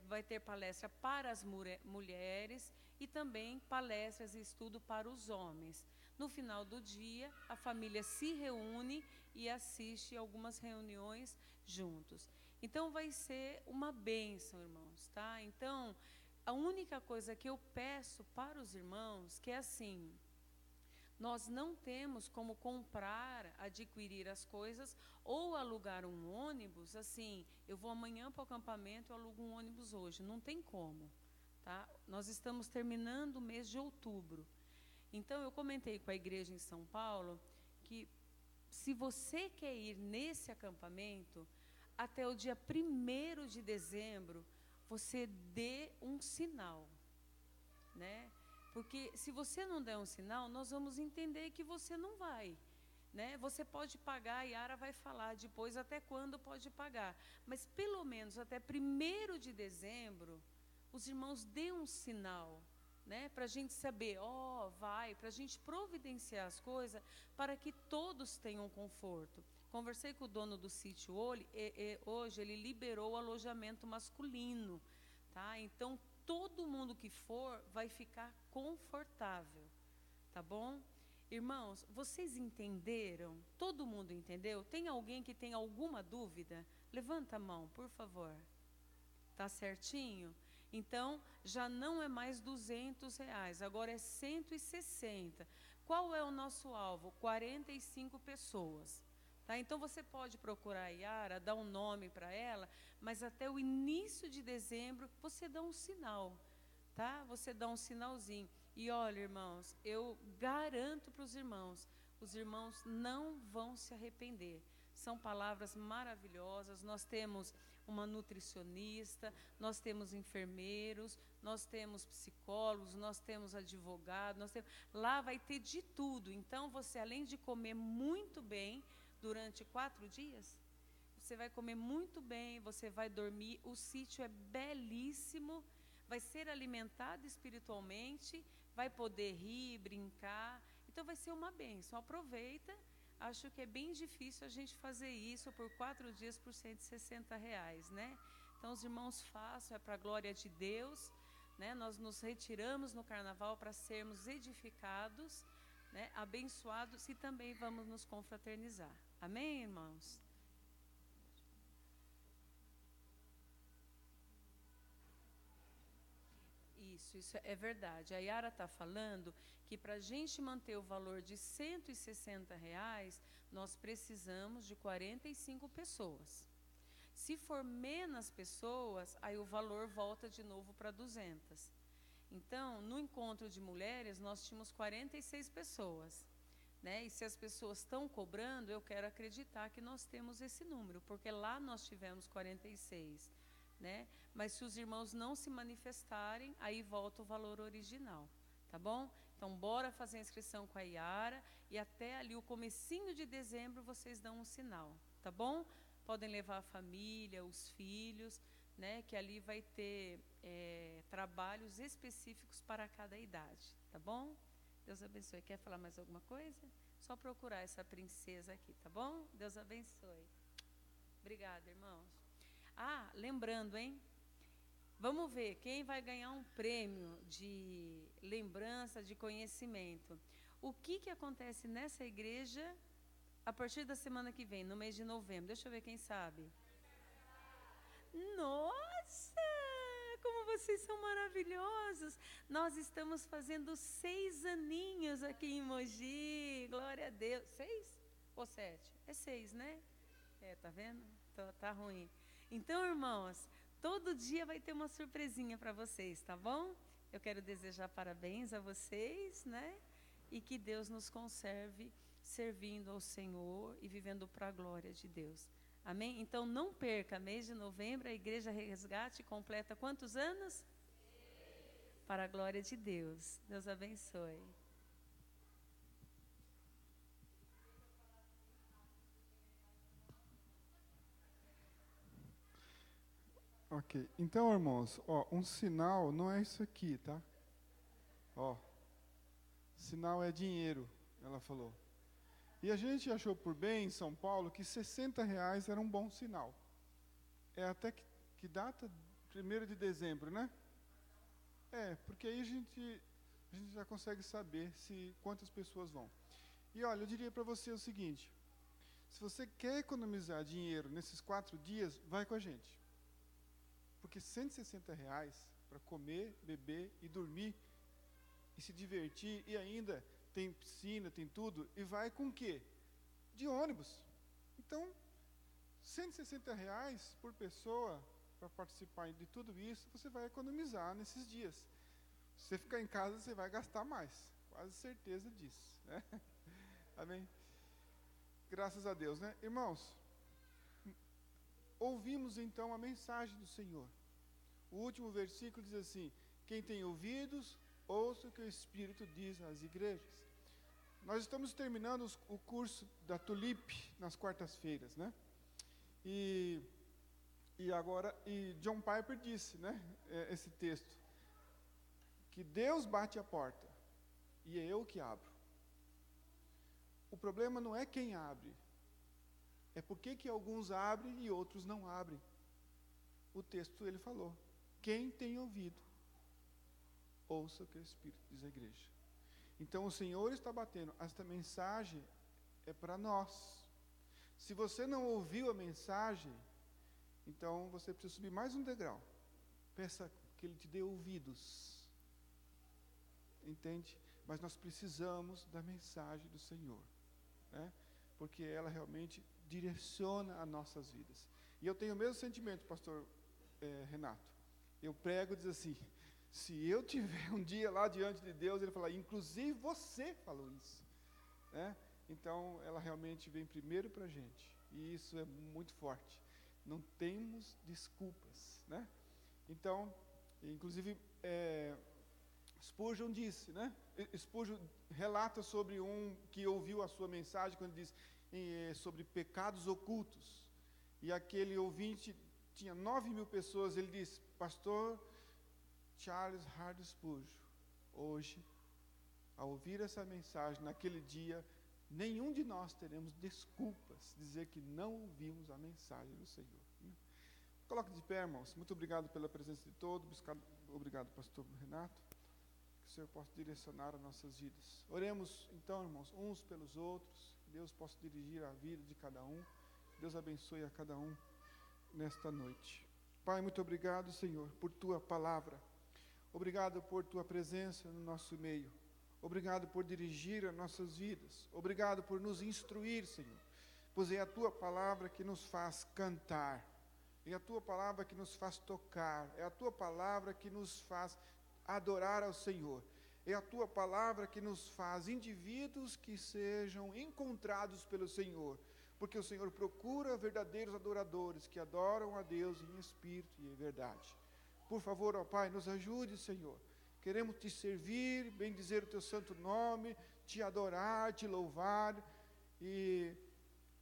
[SPEAKER 1] vai ter palestra para as mulheres e também palestras e estudo para os homens.
[SPEAKER 7] No final do dia, a família se reúne e assiste algumas reuniões juntos. Então, vai ser uma bênção, irmãos, tá? Então, a única coisa que eu peço para os irmãos, que é assim, nós não temos como comprar, adquirir as coisas ou alugar um ônibus, assim, eu vou amanhã para o acampamento, eu alugo um ônibus hoje, não tem como, tá? Nós estamos terminando o mês de outubro. Então, eu comentei com a igreja em São Paulo que, se você quer ir nesse acampamento, até o dia 1º de dezembro, você dê um sinal, né? Porque se você não der um sinal, nós vamos entender que você não vai, né? Você pode pagar, a Yara vai falar depois até quando pode pagar, mas pelo menos até 1º de dezembro, os irmãos dêem um sinal, né? Para a gente saber, vai, para a gente providenciar as coisas para que todos tenham conforto. Conversei com o dono do sítio hoje, ele liberou o alojamento masculino, tá? Então, todo mundo que for vai ficar confortável, tá bom? Irmãos, vocês entenderam? Todo mundo entendeu? Tem alguém que tem alguma dúvida? Levanta a mão, por favor. Tá certinho? Então, já não é mais R$200, agora é 160. Qual é o nosso alvo? 45 pessoas. Tá? Então, você pode procurar a Yara, dar um nome para ela, mas até o início de dezembro, você dá um sinal. Tá? Você dá um sinalzinho. E olha, irmãos, eu garanto para os irmãos não vão se arrepender. São palavras maravilhosas. Nós temos uma nutricionista, nós temos enfermeiros, nós temos psicólogos, nós temos advogados, lá vai ter de tudo. Então, você, além de comer muito bem durante 4 dias, você vai comer muito bem, você vai dormir, o sítio é belíssimo, vai ser alimentado espiritualmente, vai poder rir, brincar, então vai ser uma bênção. Aproveita. Acho que é bem difícil a gente fazer isso por 4 dias por R$160, né? Então, os irmãos façam, é para a glória de Deus, né? Nós nos retiramos no carnaval para sermos edificados, né? Abençoados, e também vamos nos confraternizar. Amém, irmãos? Isso é verdade. A Yara está falando que para a gente manter o valor de R$160, nós precisamos de 45 pessoas. Se for menos pessoas, aí o valor volta de novo para 200. Então, no encontro de mulheres, nós tínhamos 46 pessoas. Né? E se as pessoas estão cobrando, eu quero acreditar que nós temos esse número, porque lá nós tivemos 46. Né? Mas se os irmãos não se manifestarem, aí volta o valor original, tá bom? Então, bora fazer a inscrição com a Yara, e até ali o comecinho de dezembro vocês dão um sinal, tá bom? Podem levar a família, os filhos, né? Que ali vai ter trabalhos específicos para cada idade, tá bom? Deus abençoe. Quer falar mais alguma coisa? Só procurar essa princesa aqui, tá bom? Deus abençoe. Obrigada, irmãos. Lembrando, hein? Vamos ver quem vai ganhar um prêmio de lembrança, de conhecimento. O que acontece nessa igreja a partir da semana que vem, no mês de novembro? Deixa eu ver quem sabe. Nossa! Como vocês são maravilhosos! Nós estamos fazendo 6 aninhos aqui em Mogi. Glória a Deus. 6 ou 7? É 6, né? Tá vendo? Tá ruim. Então, irmãos, todo dia vai ter uma surpresinha para vocês, tá bom? Eu quero desejar parabéns a vocês, né? E que Deus nos conserve servindo ao Senhor e vivendo para a glória de Deus. Amém? Então, não perca, mês de novembro, a Igreja Resgate completa quantos anos? Para a glória de Deus. Deus abençoe.
[SPEAKER 5] Ok, então, irmãos, um sinal não é isso aqui, tá? Sinal é dinheiro, ela falou. E a gente achou por bem, em São Paulo, que R$60 era um bom sinal. É até que data? 1º de dezembro, né? Porque aí a gente a gente já consegue saber quantas pessoas vão. E olha, eu diria para você o seguinte: se você quer economizar dinheiro nesses 4 dias, vai com a gente. Porque R$160 para comer, beber e dormir, e se divertir, e ainda tem piscina, tem tudo, e vai com o quê? De ônibus. Então, R$160 por pessoa para participar de tudo isso, você vai economizar nesses dias. Se você ficar em casa, você vai gastar mais. Quase certeza disso, né? Amém? Graças a Deus, né? Irmãos, ouvimos então a mensagem do Senhor. O último versículo diz assim: quem tem ouvidos, ouça o que o Espírito diz às igrejas. Nós estamos terminando o curso da Tulip nas quartas-feiras, né? E John Piper disse, né, esse texto, que Deus bate a porta e é eu que abro. O problema não é quem abre, é porque que alguns abrem e outros não abrem. O texto ele falou: quem tem ouvido, ouça o que o Espírito diz à igreja. Então o Senhor está batendo, esta mensagem é para nós. Se você não ouviu a mensagem, então você precisa subir mais um degrau. Peça que Ele te dê ouvidos. Entende? Mas nós precisamos da mensagem do Senhor, né? Porque ela realmente direciona as nossas vidas. E eu tenho o mesmo sentimento, pastor Renato. Eu prego e diz assim: se eu tiver um dia lá diante de Deus, Ele falar, inclusive você falou isso, né? Então, ela realmente vem primeiro para a gente. E isso é muito forte. Não temos desculpas, né? Então, inclusive, Spurgeon disse, né? Spurgeon relata sobre um que ouviu a sua mensagem, quando diz sobre pecados ocultos. E aquele ouvinte tinha 9.000 pessoas. Ele disse: pastor Charles Hard Spurgeon, hoje, ao ouvir essa mensagem, naquele dia, nenhum de nós teremos desculpas dizer que não ouvimos a mensagem do Senhor. Coloque de pé, irmãos. Muito obrigado pela presença de todos. Obrigado, pastor Renato. Que o Senhor possa direcionar as nossas vidas. Oremos, então, irmãos, uns pelos outros. Que Deus possa dirigir a vida de cada um. Que Deus abençoe a cada um nesta noite. Pai, muito obrigado, Senhor, por Tua palavra. Obrigado por Tua presença no nosso meio. Obrigado por dirigir as nossas vidas. Obrigado por nos instruir, Senhor. Pois é a Tua palavra que nos faz cantar. É a Tua palavra que nos faz tocar. É a Tua palavra que nos faz adorar ao Senhor. É a Tua palavra que nos faz indivíduos que sejam encontrados pelo Senhor. Porque o Senhor procura verdadeiros adoradores que adoram a Deus em espírito e em verdade. Por favor, ó Pai, nos ajude, Senhor. Queremos Te servir, bendizer o Teu santo nome, Te adorar, Te louvar e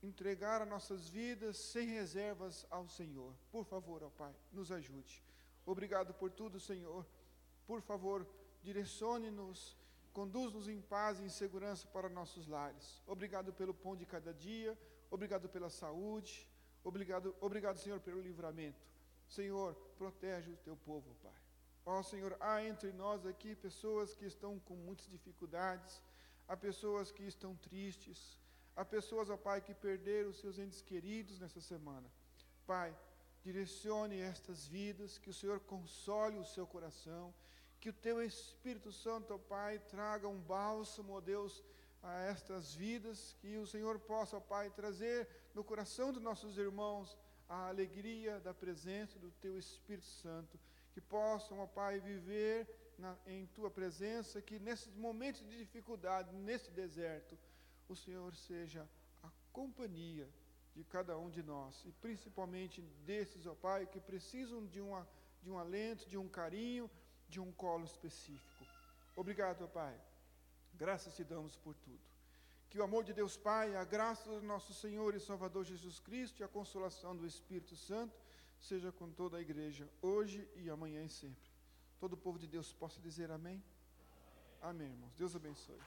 [SPEAKER 5] entregar as nossas vidas sem reservas ao Senhor. Por favor, ó Pai, nos ajude. Obrigado por tudo, Senhor. Por favor, direcione-nos, conduz-nos em paz e em segurança para nossos lares. Obrigado pelo pão de cada dia, obrigado pela saúde, obrigado, Senhor, pelo livramento. Senhor, protege o Teu povo, Pai. Ó Senhor, há entre nós aqui pessoas que estão com muitas dificuldades, há pessoas que estão tristes, há pessoas, ó Pai, que perderam os seus entes queridos nessa semana. Pai, direcione estas vidas, que o Senhor console o seu coração, que o Teu Espírito Santo, ó Pai, traga um bálsamo, ó Deus, a estas vidas, que o Senhor possa, ó Pai, trazer no coração dos nossos irmãos a alegria da presença do Teu Espírito Santo, que possam, ó Pai, viver em Tua presença, que nesses momentos de dificuldade, nesse deserto, o Senhor seja a companhia de cada um de nós, e principalmente desses, ó Pai, que precisam de um alento, de um carinho, de um colo específico. Obrigado, ó Pai. Graças Te damos por tudo. Que o amor de Deus Pai, a graça do nosso Senhor e Salvador Jesus Cristo e a consolação do Espírito Santo seja com toda a igreja, hoje e amanhã e sempre. Todo o povo de Deus possa dizer amém? Amém, irmãos. Deus abençoe.